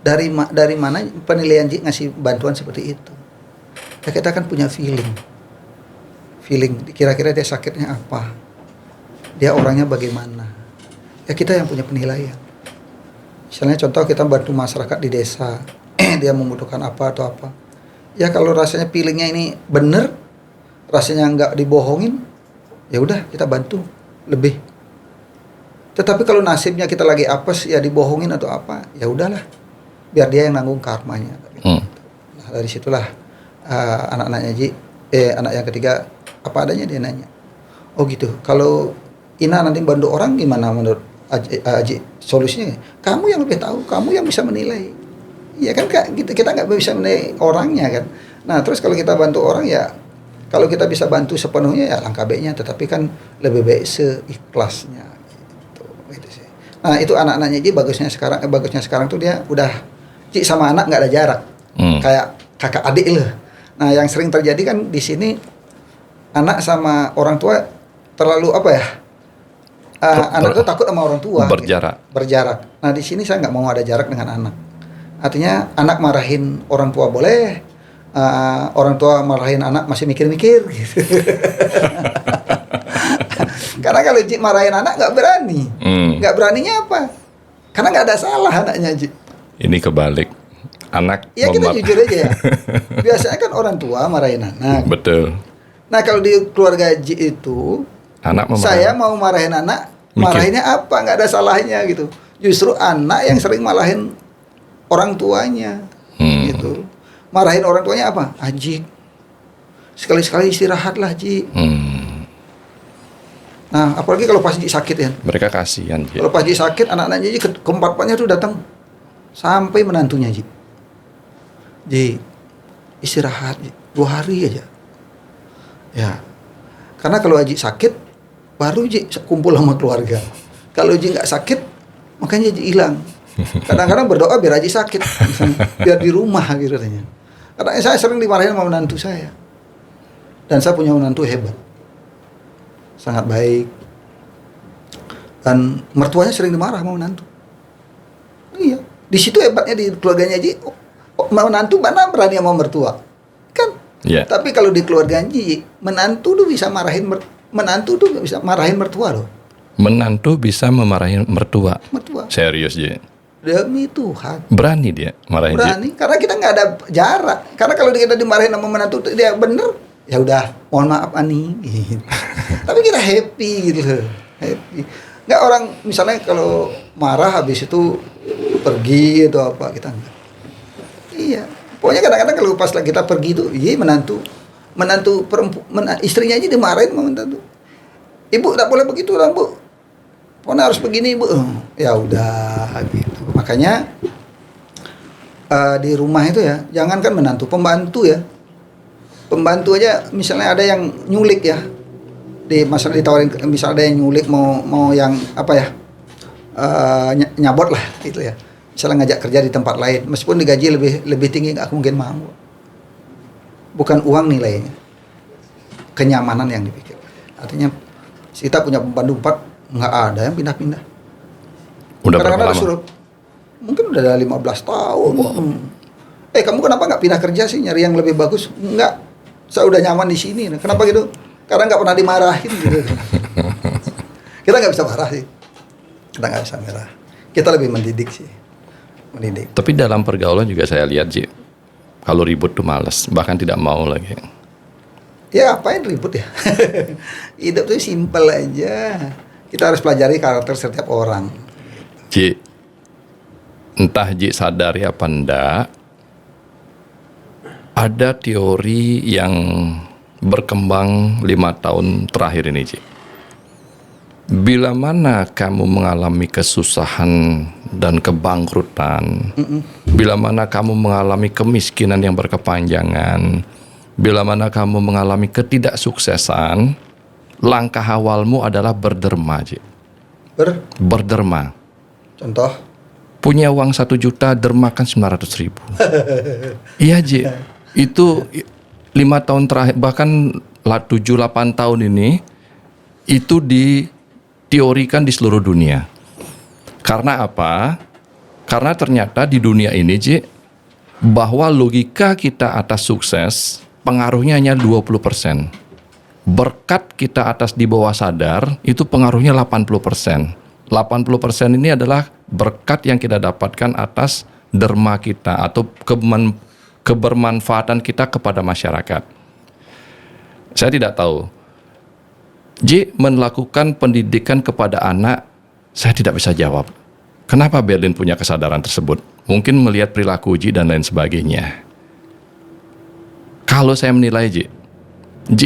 Dari mana penilaian Ji ngasih bantuan seperti itu? Ya kita kan punya feeling, kira-kira dia sakitnya apa, dia orangnya bagaimana. Ya kita yang punya penilaian. Misalnya contoh kita bantu masyarakat di desa, dia membutuhkan apa atau apa. Ya kalau rasanya feelingnya ini bener, rasanya nggak dibohongin, ya udah kita bantu lebih. Tetapi kalau nasibnya kita lagi apes, ya dibohongin atau apa, ya udahlah, biar dia yang nanggung karmanya. Nah, dari situlah anak-anaknya anak yang ketiga apa adanya dia nanya. Oh gitu. Kalau Ina nanti bantu orang gimana menurut Aji? Solusinya kamu yang lebih tahu, kamu yang bisa menilai. Ya kan kita nggak bisa menilai orangnya kan. Nah terus kalau kita bantu orang ya, kalau kita bisa bantu sepenuhnya ya langkah baiknya, tetapi kan lebih baik seikhlasnya gitu sih. Nah itu anak-anaknya Ji bagusnya sekarang tuh dia udah Ji sama anak nggak ada jarak, kayak kakak adik lah. Nah, yang sering terjadi kan di sini anak sama orang tua terlalu apa ya? Anak itu takut sama orang tua. Berjarak. Gitu. Berjarak. Nah, di sini saya nggak mau ada jarak dengan anak. Artinya anak marahin orang tua boleh, orang tua marahin anak masih mikir-mikir. Gitu. Karena kalau Ji marahin anak nggak berani, nggak beraninya apa? Karena nggak ada salah anaknya Ji. Ini kebalik. Anak. Ya kita jujur aja ya. Biasanya kan orang tua marahin anak. Betul. Nah kalau di keluarga Ji itu, saya mau marahin anak, marahinnya apa? Nggak ada salahnya gitu. Justru anak yang sering marahin orang tuanya, gitu. Marahin orang tuanya apa? Ji, sekali-sekali istirahatlah Ji. Nah, apalagi kalau pas Ji sakit ya. Mereka kasihan. Kalau pas Ji sakit, anak-anaknya Ji keempat-empatnya tuh datang sampai menantunya Ji. Ji, istirahat Ji, 2 hari aja. Ya, karena kalau Ji sakit, baru Ji kumpul sama keluarga. Kalau Ji nggak sakit, makanya Ji hilang. Kadang-kadang berdoa biar Ji sakit, misalnya, biar di rumah gitu katanya. Karena saya sering dimarahin sama menantu saya. Dan saya punya menantu hebat. Sangat baik. Dan mertuanya sering dimarah sama menantu. Iya, di situ hebatnya di keluarganya Ji. Menantu mana berani sama mertua? Kan? Yeah. Tapi kalau di keluarga Ji, menantu tuh bisa marahin mertua loh. Menantu bisa memarahin mertua. Mertua. Serius Ji. Demi Tuhan. Berani dia marahin. Berani, karena kita nggak ada jarak. Karena kalau kita dimarahin sama menantu dia bener, ya udah, mohon maaf Ani. Gitu. Tapi kita happy gitu loh, happy. Nggak orang misalnya kalau marah habis itu pergi atau apa, kita enggak. Iya, pokoknya kadang-kadang kalau pas kita pergi tuh, iya menantu perempuan, istrinya aja dimarahin sama menantu. Ibu tak boleh begitu lah Bu. Pokoknya harus begini Bu. Ya udah gitu. Makanya di rumah itu ya, jangankan menantu, pembantu ya. Pembantu aja misalnya ada yang nyulik ya. Masalah ditawarin, misalnya ada yang nyulik mau yang apa ya? Nyabot lah gitu ya. Misalnya ngajak kerja di tempat lain, meskipun digaji lebih tinggi, nggak mungkin mau. Bukan uang nilainya, kenyamanan yang dipikir. Artinya kita punya pembantu 4, nggak ada yang pindah-pindah. Udah berapa lama? Suruh, mungkin udah ada 15 tahun. Kamu kenapa nggak pindah kerja sih, nyari yang lebih bagus? Nggak, saya udah nyaman di sini. Kenapa gitu? Karena nggak pernah dimarahin gitu. Kita nggak bisa marah sih. Kita nggak bisa marah. Kita lebih mendidik sih. Mendidik. Tapi dalam pergaulan juga saya lihat Ji, kalau ribut tuh males, bahkan tidak mau lagi. Ya apain ribut ya? Hidup tuh simpel aja. Kita harus pelajari karakter setiap orang. Ji, entah Ji sadari apa enggak, ada teori yang berkembang 5 tahun terakhir ini Ji. Bila mana kamu mengalami kesusahan dan kebangkrutan, bila mana kamu mengalami kemiskinan yang berkepanjangan, bila mana kamu mengalami ketidaksuksesan, langkah awalmu adalah berderma, Ji. Berderma. Contoh? Punya uang 1 juta, dermakan 900.000. Iya, Ji. Itu 5 tahun terakhir, bahkan 7-8 tahun ini, itu diteorikan di seluruh dunia. Karena apa? Karena ternyata di dunia ini, Ji, bahwa logika kita atas sukses, pengaruhnya hanya 20%. Berkat kita atas di bawah sadar, itu pengaruhnya 80%. 80% ini adalah berkat yang kita dapatkan atas derma kita atau kebermanfaatan kita kepada masyarakat. Saya tidak tahu. Ji melakukan pendidikan kepada anak, saya tidak bisa jawab. Kenapa Berlin punya kesadaran tersebut? Mungkin melihat perilaku Ji dan lain sebagainya. Kalau saya menilai Ji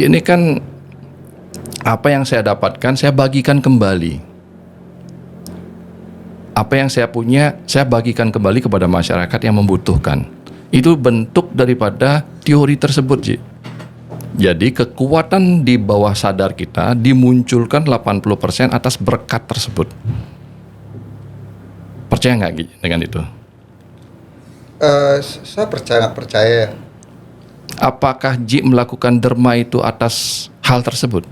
ini kan apa yang saya dapatkan, saya bagikan kembali. Apa yang saya punya, saya bagikan kembali kepada masyarakat yang membutuhkan. Itu bentuk daripada teori tersebut, Ji. Jadi kekuatan di bawah sadar kita dimunculkan 80% atas berkat tersebut. Percaya nggak Gi dengan itu? Saya percaya nggak percaya. Apakah Ji melakukan derma itu atas hal tersebut?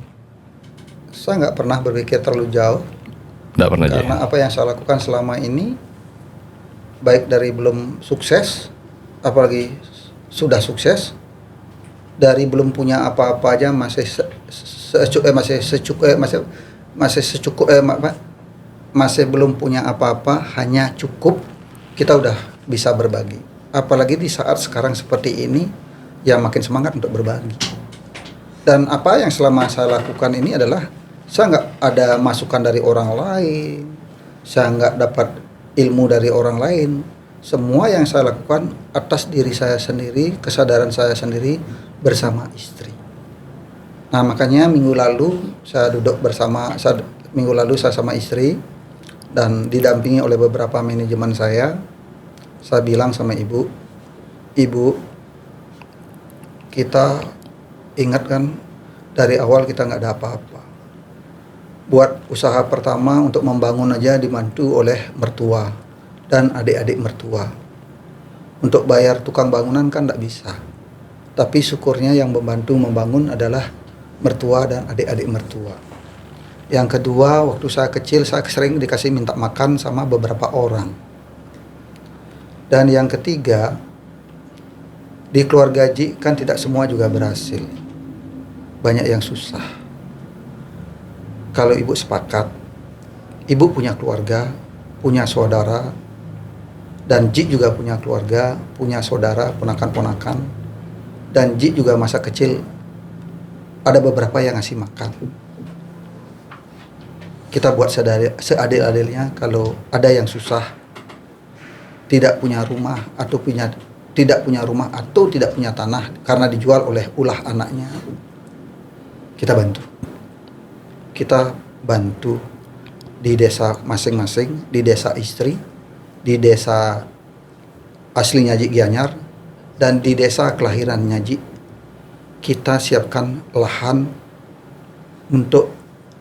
Saya nggak pernah berpikir terlalu jauh Tidak pernah Ji. karena apa yang saya lakukan selama ini, baik dari belum sukses, apalagi sudah sukses, dari belum punya apa-apa aja masih masih belum punya apa-apa, hanya cukup, kita udah bisa berbagi. Apalagi di saat sekarang seperti ini, ya makin semangat untuk berbagi. Dan apa yang selama saya lakukan ini adalah, saya nggak ada masukan dari orang lain, saya nggak dapat ilmu dari orang lain. Semua yang saya lakukan atas diri saya sendiri, kesadaran saya sendiri bersama istri. Nah makanya minggu lalu saya sama istri dan didampingi oleh beberapa manajemen saya bilang sama ibu, kita ingat kan dari awal kita nggak ada apa-apa. Buat usaha pertama untuk membangun aja dibantu oleh mertua dan adik-adik mertua. Untuk bayar tukang bangunan kan nggak bisa. Tapi syukurnya yang membantu membangun adalah mertua dan adik-adik mertua. Yang kedua, waktu saya kecil saya sering dikasih minta makan sama beberapa orang. Dan yang ketiga, di keluarga Ji kan tidak semua juga berhasil. Banyak yang susah. Kalau ibu sepakat, ibu punya keluarga, punya saudara, dan Ji juga punya keluarga, punya saudara, ponakan-ponakan, dan Ji juga masa kecil ada beberapa yang ngasih makan. Kita buat seadil-adilnya, kalau ada yang susah, tidak punya rumah atau tidak punya tanah karena dijual oleh ulah anaknya, kita bantu di desa masing-masing, di desa istri, di desa aslinya Ji Gianyar, dan di desa kelahirannya Ji. Kita siapkan lahan untuk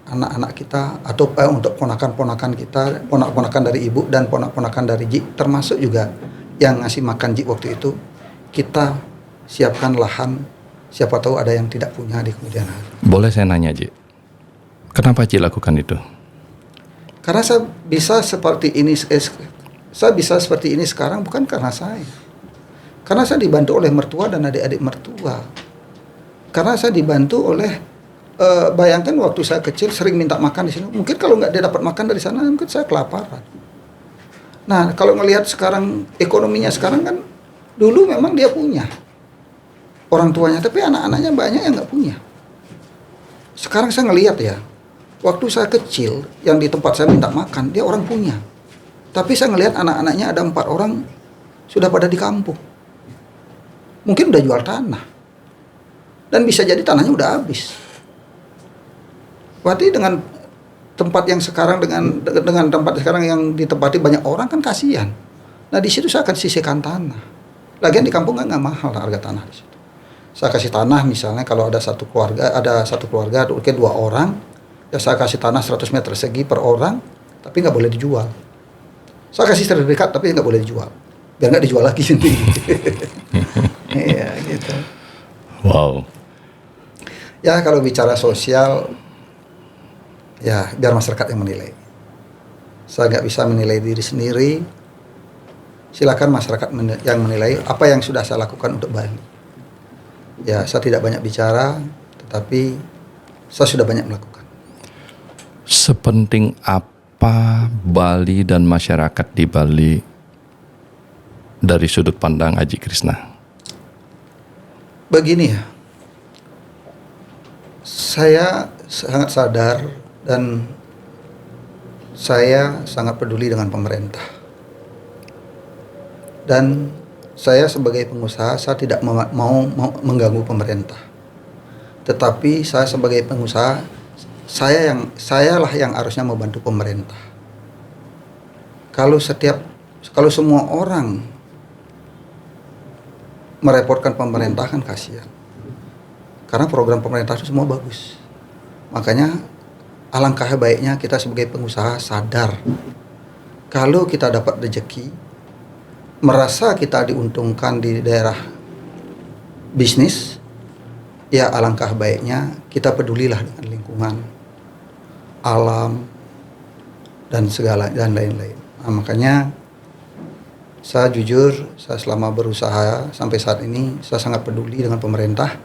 anak-anak kita atau untuk ponakan-ponakan kita, ponakan dari ibu dan ponakan dari Ji, termasuk juga yang ngasih makan Ji waktu itu. Kita siapkan lahan, siapa tahu ada yang tidak punya di kemudian hari. Boleh saya nanya Ji, kenapa Ji lakukan itu? Karena saya bisa seperti ini sekarang bukan karena saya. Karena saya dibantu oleh mertua dan adik-adik mertua. Karena saya dibantu oleh bayangkan waktu saya kecil sering minta makan di sini. Mungkin kalau nggak dia dapat makan dari sana, mungkin saya kelaparan. Nah, kalau ngelihat sekarang ekonominya sekarang kan, dulu memang dia punya orang tuanya, tapi anak-anaknya banyak yang nggak punya. Sekarang saya ngelihat ya, waktu saya kecil yang di tempat saya minta makan, dia orang punya. Tapi saya ngelihat anak-anaknya ada 4 orang sudah pada di kampung. Mungkin udah jual tanah. Dan bisa jadi tanahnya udah habis. Berarti dengan tempat yang sekarang dengan tempat sekarang yang ditempati banyak orang kan kasihan. Nah di situ saya akan sisihkan tanah. Lagian di kampung nggak mahal harga tanah di situ. Saya kasih tanah misalnya kalau ada satu keluarga mungkin 2 orang, ya saya kasih tanah 100 meter persegi per orang, tapi nggak boleh dijual. Saya kasih sertifikat tapi nggak boleh dijual, biar nggak dijual lagi sendiri. Iya gitu. Wow. Ya kalau bicara sosial, ya biar masyarakat yang menilai. Saya nggak bisa menilai diri sendiri. Silakan masyarakat yang menilai apa yang sudah saya lakukan untuk Bali. Ya saya tidak banyak bicara, tetapi saya sudah banyak melakukan. Sepenting apa Bali dan masyarakat di Bali dari sudut pandang Aji Krishna? Begini ya, saya sangat sadar dan saya sangat peduli dengan pemerintah. Dan saya sebagai pengusaha, saya tidak mau mengganggu pemerintah. Tetapi saya sebagai pengusaha, sayalah yang harusnya membantu pemerintah. Kalau semua orang merepotkan pemerintah kan kasihan. Karena program pemerintah itu semua bagus. Makanya alangkah baiknya kita sebagai pengusaha sadar kalau kita dapat rezeki, merasa kita diuntungkan di daerah bisnis, ya alangkah baiknya kita pedulilah dengan lingkungan, alam, dan segala dan lain-lain. Nah, makanya saya jujur, saya selama berusaha sampai saat ini saya sangat peduli dengan pemerintah.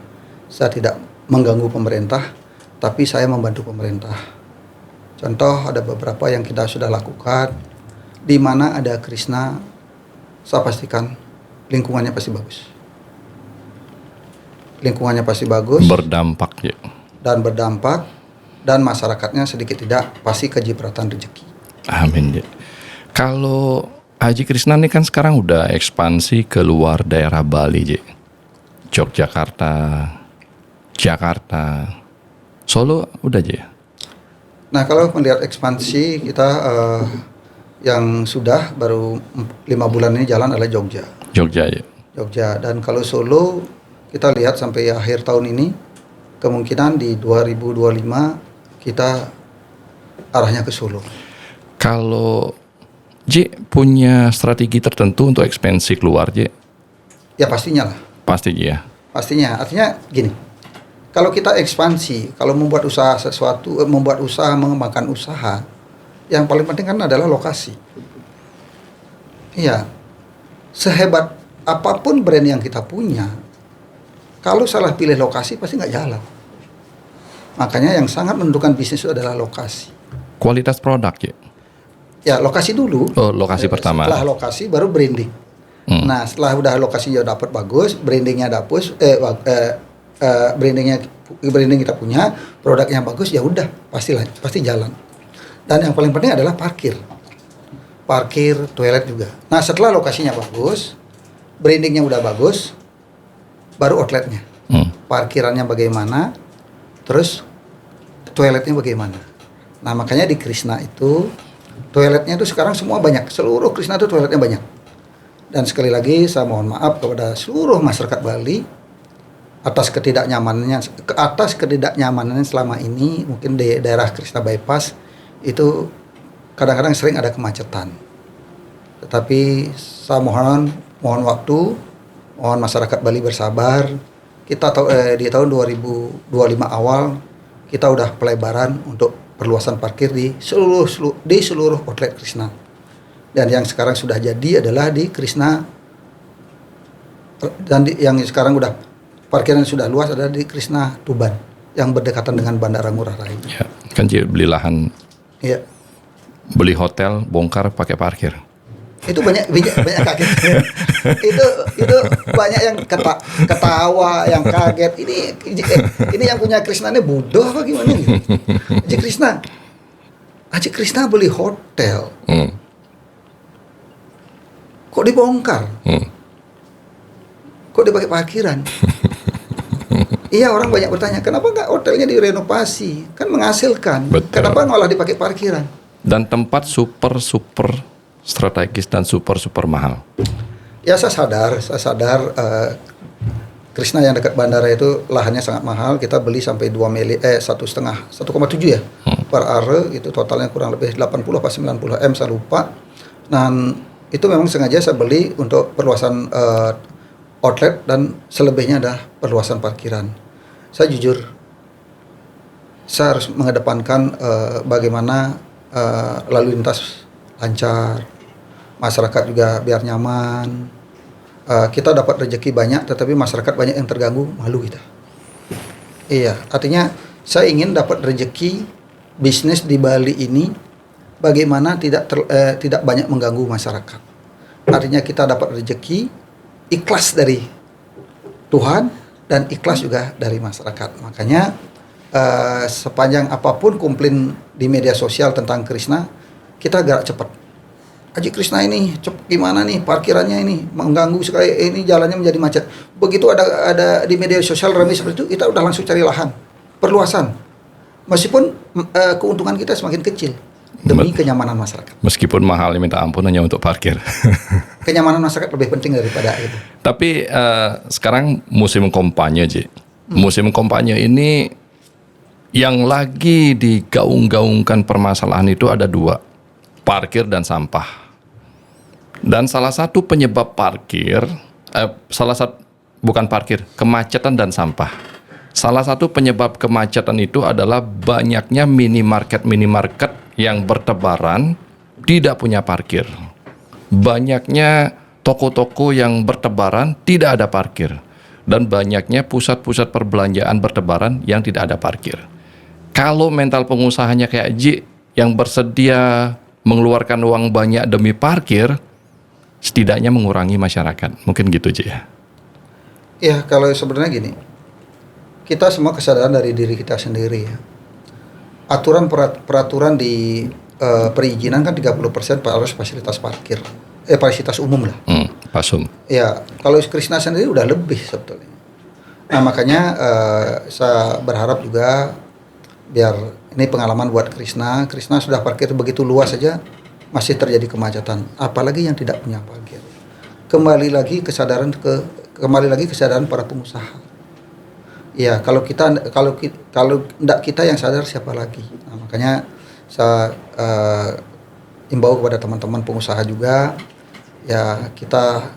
Saya tidak mengganggu pemerintah, tapi saya membantu pemerintah. Contoh, ada beberapa yang kita sudah lakukan, di mana ada Krishna, saya pastikan lingkungannya pasti bagus. Lingkungannya pasti bagus. Berdampak ya. Dan berdampak, dan masyarakatnya sedikit tidak pasti kejipratan rezeki. Amin ya. Kalau Haji Krishna ini kan sekarang udah ekspansi ke luar daerah Bali, Ji. Yogyakarta, Jakarta, Solo udah, Ji. Nah, kalau melihat ekspansi kita yang sudah baru 5 bulan ini jalan adalah Jogja. Jogja ya. Jogja, dan kalau Solo kita lihat sampai akhir tahun ini kemungkinan di 2025 kita arahnya ke Solo. Kalau Ji punya strategi tertentu untuk ekspansi keluar, Ji? Ya pastinya lah. Pasti, Ji ya. Pastinya, artinya gini. Kalau kita ekspansi, kalau membuat usaha sesuatu, membuat usaha, mengembangkan usaha, yang paling penting kan adalah lokasi. Iya. Sehebat apapun brand yang kita punya, kalau salah pilih lokasi pasti nggak jalan. Makanya yang sangat menentukan bisnis itu adalah lokasi. Kualitas produk, Ji? Ya, lokasi dulu. Oh, lokasi pertama. Setelah lokasi baru branding. Nah, setelah udah lokasinya dapat bagus, brandingnya dapus, branding kita punya, produknya bagus, ya udah pasti jalan. Dan yang paling penting adalah parkir, toilet juga. Nah, setelah lokasinya bagus, brandingnya udah bagus, baru outletnya. Parkirannya bagaimana, terus toiletnya bagaimana. Nah, makanya di Krishna itu toiletnya itu sekarang semua banyak, seluruh Krishna itu toiletnya banyak. Dan sekali lagi saya mohon maaf kepada seluruh masyarakat Bali atas ketidaknyamanannya selama ini. Mungkin di daerah Krishna Bypass itu kadang-kadang sering ada kemacetan. Tetapi saya mohon waktu, mohon masyarakat Bali bersabar. Kita di tahun 2025 awal kita udah pelebaran untuk perluasan parkir di seluruh outlet Krishna. Dan yang sekarang sudah jadi adalah di Krishna, dan yang sekarang udah parkiran sudah luas adalah di Krishna Tuban yang berdekatan dengan Bandara Ngurah Rai. Ya, kan Ji beli lahan. Iya. Beli hotel, bongkar pakai parkir. Itu banyak kaget. itu banyak yang ketawa, yang kaget. Ini yang punya Krishna ini bodoh apa gimana gitu. Haji Krishna beli hotel. Kok dibongkar? Kok dipakai parkiran? Iya, orang banyak bertanya, kenapa nggak hotelnya direnovasi? Kan menghasilkan. Betul. Kenapa malah dipakai parkiran? Dan tempat super strategis dan super mahal. Ya, saya sadar Krishna yang dekat bandara itu lahannya sangat mahal. Kita beli sampai 1,7 ya per are, itu totalnya kurang lebih 80 atau 90 M, saya lupa. Dan itu memang sengaja saya beli untuk perluasan outlet, dan selebihnya adalah perluasan parkiran. Saya jujur, saya harus mengedepankan bagaimana lalu lintas lancar, masyarakat juga biar nyaman. Kita dapat rezeki banyak, tetapi masyarakat banyak yang terganggu, malu kita. Iya, artinya saya ingin dapat rezeki bisnis di Bali ini bagaimana tidak banyak mengganggu masyarakat. Artinya kita dapat rezeki ikhlas dari Tuhan dan ikhlas juga dari masyarakat. Makanya sepanjang apapun komplain di media sosial tentang Krishna, kita gerak cepat. Haji Krishna ini gimana nih, parkirannya ini mengganggu sekali, ini jalannya menjadi macet. Begitu ada di media sosial ramai seperti itu, kita udah langsung cari lahan, perluasan. Meskipun keuntungan kita semakin kecil demi kenyamanan masyarakat. Meskipun mahalnya minta ampun hanya untuk parkir. Kenyamanan masyarakat lebih penting daripada itu. Tapi sekarang musim kampanye, Ji. Musim kampanye ini yang lagi digaung-gaungkan permasalahan itu ada dua, parkir dan sampah. Dan salah satu penyebab kemacetan dan sampah. Salah satu penyebab kemacetan itu adalah banyaknya minimarket yang bertebaran tidak punya parkir. Banyaknya toko-toko yang bertebaran tidak ada parkir. Dan banyaknya pusat-pusat perbelanjaan bertebaran yang tidak ada parkir. Kalau mental pengusahanya kayak Ji yang bersedia mengeluarkan uang banyak demi parkir, setidaknya mengurangi masyarakat. Mungkin gitu Ji ya. Ya, kalau sebenarnya gini, kita semua kesadaran dari diri kita sendiri ya. Peraturan di perizinan kan 30% harus fasilitas parkir. Fasilitas umum lah. Pasum. Ya, kalau Krishna sendiri udah lebih sebetulnya. Nah, makanya saya berharap juga biar ini pengalaman buat Krishna sudah parkir begitu luas saja masih terjadi kemacetan, apalagi yang tidak punya parkir. Kembali lagi kesadaran para pengusaha. Ya, kalau tidak kita yang sadar siapa lagi. Nah, makanya saya imbau kepada teman-teman pengusaha juga, ya kita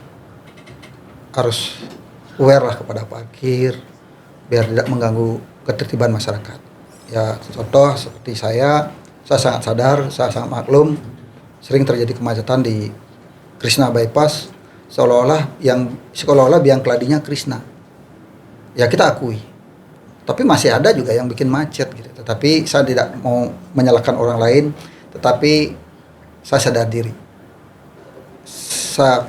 harus aware lah kepada parkir biar tidak mengganggu ketertiban masyarakat. Ya, contoh seperti saya sangat sadar, saya sangat maklum sering terjadi kemacetan di Krishna Bypass, seolah-olah biang keladinya Krishna. Ya, kita akui. Tapi masih ada juga yang bikin macet gitu. Tetapi saya tidak mau menyalahkan orang lain, tetapi saya sadar diri. Saya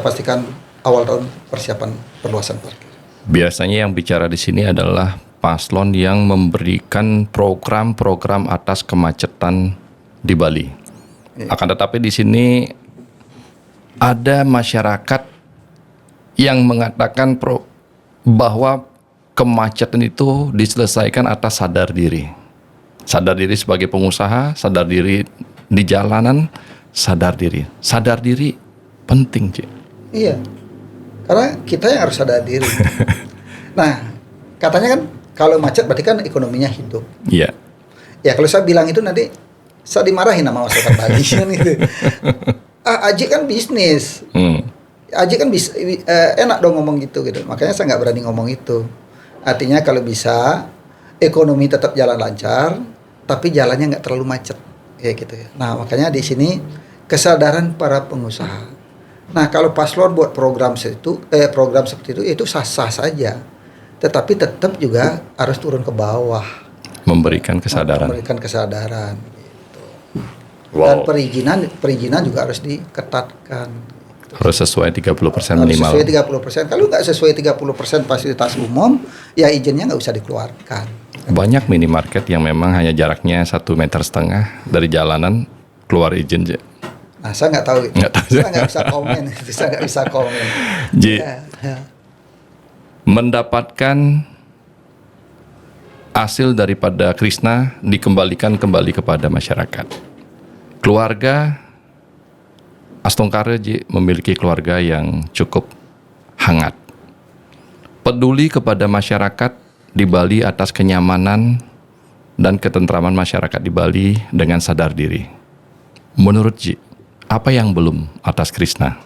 pastikan awal tahun persiapan perluasan parkir. Biasanya yang bicara di sini adalah paslon yang memberikan program-program atas kemacetan di Bali. Ya. Akan tetapi di sini ada masyarakat yang mengatakan bahwa kemacetan itu diselesaikan atas sadar diri. Sadar diri sebagai pengusaha, sadar diri di jalanan, sadar diri. Sadar diri penting, Cik. Iya. Karena kita yang harus sadar diri. Nah, katanya kan kalau macet berarti kan ekonominya hidup. Iya. Ya, kalau saya bilang itu nanti saya dimarahin sama masyarakat Bali kan itu. Aji kan bisnis. Aji kan enak dong ngomong gitu. Makanya saya nggak berani ngomong itu. Artinya kalau bisa ekonomi tetap jalan lancar, tapi jalannya nggak terlalu macet, kayak gitu ya. Nah, makanya di sini kesadaran para pengusaha. Nah, kalau paslon buat program seperti itu sah-sah saja, tetapi tetap juga harus turun ke bawah, memberikan kesadaran. Gitu. Wow. Dan perizinan juga harus diketatkan. Harus sesuai 30% minimal. Sesuai 30%. Kalau nggak sesuai 30% fasilitas umum, ya izinnya nggak usah dikeluarkan. Banyak minimarket yang memang hanya jaraknya 1,5 meter dari jalanan keluar izin. Nah, saya nggak tahu. Saya nggak bisa komen. Ji, mendapatkan hasil daripada Krishna dikembalikan kembali kepada masyarakat. Keluarga Astongkare memiliki keluarga yang cukup hangat. Peduli kepada masyarakat di Bali atas kenyamanan dan ketentraman masyarakat di Bali dengan sadar diri. Menurut Ji, apa yang belum atas Krishna?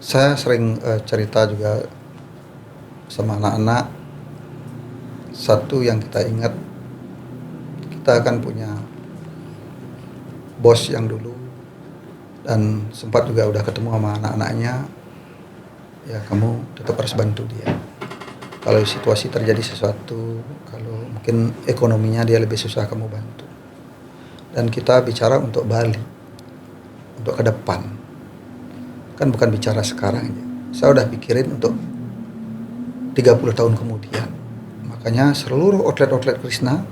Saya sering cerita juga sama anak-anak. Satu yang kita ingat, kita akan punya bos yang dulu, dan sempat juga udah ketemu sama anak-anaknya. Ya, kamu tetap harus bantu dia. Kalau situasi terjadi sesuatu, kalau mungkin ekonominya dia lebih susah, kamu bantu. Dan kita bicara untuk Bali, untuk ke depan. Kan bukan bicara sekarang aja. Saya udah pikirin untuk 30 tahun kemudian. Makanya seluruh outlet Krishna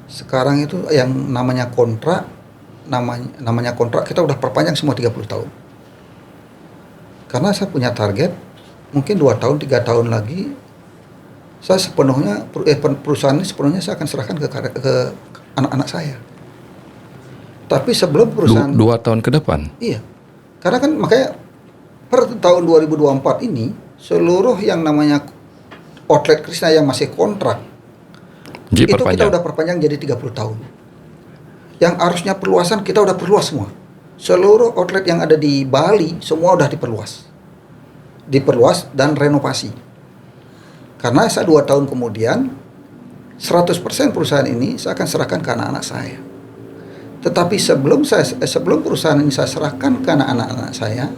sekarang itu yang namanya kontrak kita udah perpanjang semua 30 tahun. Karena saya punya target mungkin 2 tahun 3 tahun lagi saya sepenuhnya perusahaan ini sepenuhnya saya akan serahkan ke anak-anak saya. Tapi sebelum perusahaan 2 tahun ke depan. Iya. Karena kan makanya per tahun 2024 ini seluruh yang namanya outlet Krishna yang masih kontrak itu kita udah perpanjang jadi 30 tahun. Yang harusnya perluasan kita udah perluas semua. Seluruh outlet yang ada di Bali semua udah diperluas dan renovasi. Karena saya 2 tahun kemudian 100% perusahaan ini saya akan serahkan ke anak-anak saya. Tetapi sebelum perusahaan ini saya serahkan ke anak-anak saya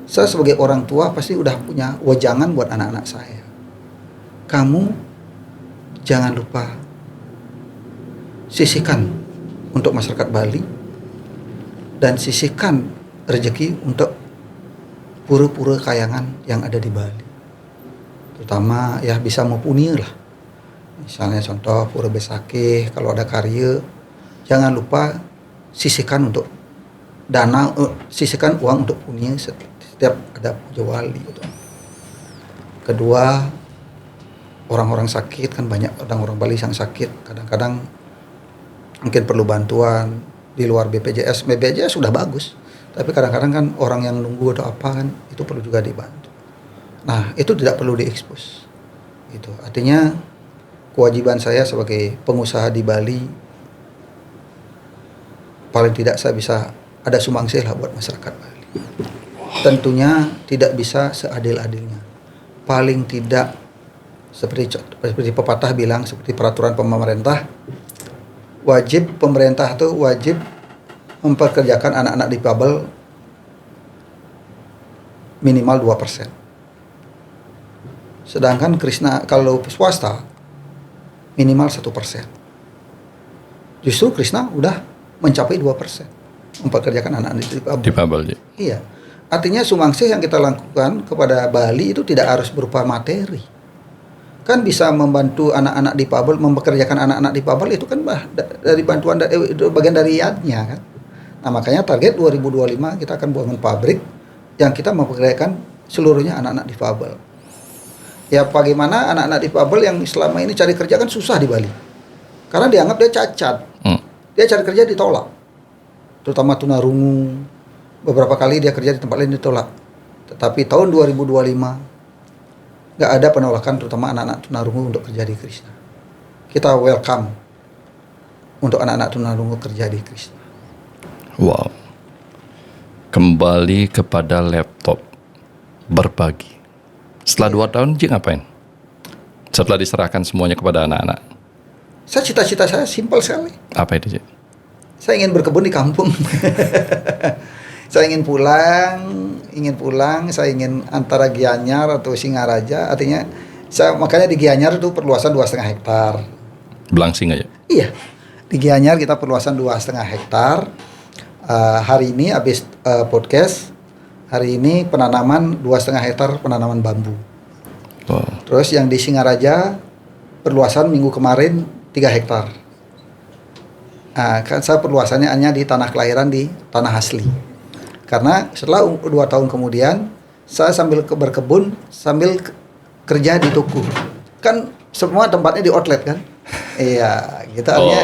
sebagai orang tua pasti udah punya wejangan buat anak-anak saya. Kamu jangan lupa sisihkan untuk masyarakat Bali dan sisihkan rezeki untuk pura-pura kayangan yang ada di Bali. Terutama ya bisa mumpuni lah. Misalnya contoh Pura Besakih, kalau ada karya jangan lupa sisihkan untuk sisihkan uang untuk punya setiap ada puja wali gitu. Kedua, orang-orang sakit kan banyak orang Bali yang sakit, kadang-kadang mungkin perlu bantuan di luar BPJS. BPJS sudah bagus, tapi kadang-kadang kan orang yang nunggu atau apa kan itu perlu juga dibantu. Nah, itu tidak perlu diekspos. Gitu. Artinya kewajiban saya sebagai pengusaha di Bali paling tidak saya bisa ada sumbangsih lah buat masyarakat Bali. Tentunya tidak bisa seadil-adilnya. Paling tidak seperti pepatah bilang, seperti peraturan pemerintah, pemerintah itu wajib mempekerjakan anak-anak difabel minimal 2%. Sedangkan Krishna kalau swasta minimal 1%. Justru Krishna udah mencapai 2% mempekerjakan anak-anak difabel. Iya. Artinya sumbangsih yang kita lakukan kepada Bali itu tidak harus berupa materi. Kan bisa membantu anak-anak difabel, mempekerjakan anak-anak difabel itu kan dari bantuan itu bagian dari yadnya kan. Nah, makanya target 2025 kita akan bangun pabrik yang kita mempekerjakan seluruhnya anak-anak difabel. Ya bagaimana anak-anak difabel yang selama ini cari kerja kan susah di Bali. Karena dianggap dia cacat. Dia cari kerja ditolak. Terutama tunarungu. Beberapa kali dia kerja di tempat lain ditolak. Tetapi tahun 2025 nggak ada penolakan terutama anak-anak tunarungu untuk kerja di Krishna. Kita welcome untuk anak-anak tunarungu kerja di Krishna. Wow. Kembali kepada laptop. Berbagi. Setelah 2 tahun, Ji ngapain? Setelah diserahkan semuanya kepada anak-anak. Cita-cita saya simpel sekali. Apa itu, Ji? Saya ingin berkebun di kampung. Saya ingin pulang, saya ingin antara Gianyar atau Singaraja, artinya makanya di Gianyar itu perluasan 2,5 hektar. Belangsing aja? Iya, di Gianyar kita perluasan 2,5 hektar. Hari ini habis podcast, hari ini penanaman 2,5 hektar penanaman bambu. Wow. Terus yang di Singaraja perluasan minggu kemarin 3 hektar. Kan saya perluasannya hanya di tanah kelahiran di tanah asli. Karena setelah 2 tahun kemudian saya sambil berkebun sambil kerja di toko. Kan semua tempatnya di outlet kan. Iya, gitu artinya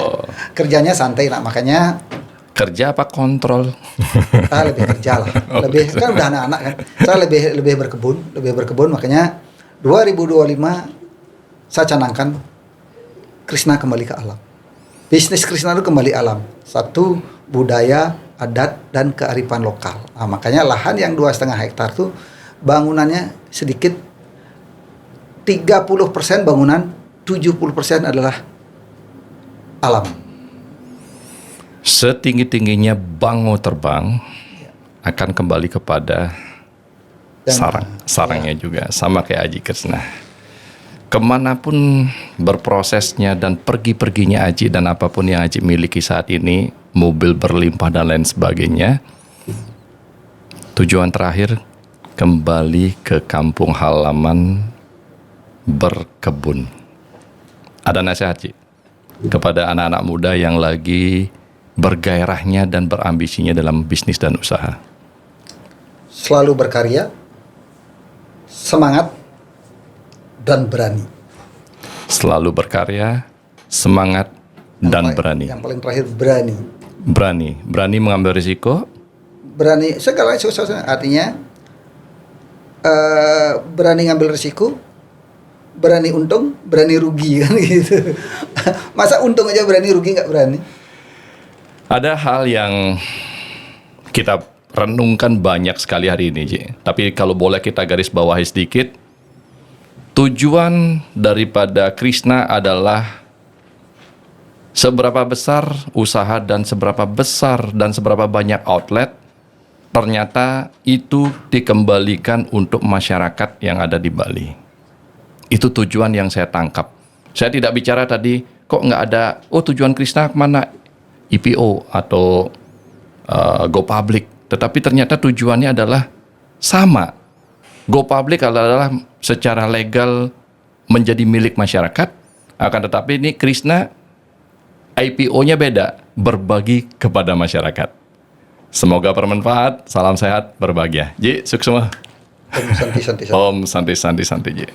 kerjanya santai lah, makanya kerja apa kontrol? Lebih kerja lah. Lebih kan udah anak-anak kan. Saya lebih berkebun makanya 2025 saya canangkan Krishna kembali ke alam. Bisnis Krishna itu kembali alam. Satu, budaya, adat, dan kearifan lokal. Nah, makanya lahan yang 2,5 hektar tuh bangunannya sedikit 30% bangunan, 70% adalah alam. Setinggi-tingginya bangau terbang akan kembali kepada sarangnya juga. Sama kayak Aji Krishna. Kemanapun berprosesnya dan pergi-perginya Aji dan apapun yang Aji miliki saat ini, mobil berlimpah dan lain sebagainya, tujuan terakhir kembali ke kampung halaman berkebun. Ada nasihat Aji kepada anak-anak muda yang lagi bergairahnya dan berambisinya dalam bisnis dan usaha? Selalu berkarya, semangat, dan berani. Selalu berkarya, semangat, dan berani. Yang paling terakhir berani. Berani mengambil risiko. Berani segala sesuatu, artinya berani ngambil risiko, berani untung, berani rugi kan gitu. Masa untung aja berani, rugi nggak berani? Ada hal yang kita renungkan banyak sekali hari ini, Ji. Tapi kalau boleh kita garis bawahi sedikit, tujuan daripada Krishna adalah seberapa besar usaha dan seberapa besar dan seberapa banyak outlet, ternyata itu dikembalikan untuk masyarakat yang ada di Bali. Itu tujuan yang saya tangkap. Saya tidak bicara tadi, kok nggak ada, tujuan Krishna kemana? IPO atau Go Public. Tetapi ternyata tujuannya adalah sama. Go Public adalah secara legal menjadi milik masyarakat, akan tetapi ini Krishna IPO-nya beda, berbagi kepada masyarakat. Semoga bermanfaat, salam sehat, berbahagia. Ji, sukses semua. Om Santi Santi Santi. Om Santi Santi Santi, Ji.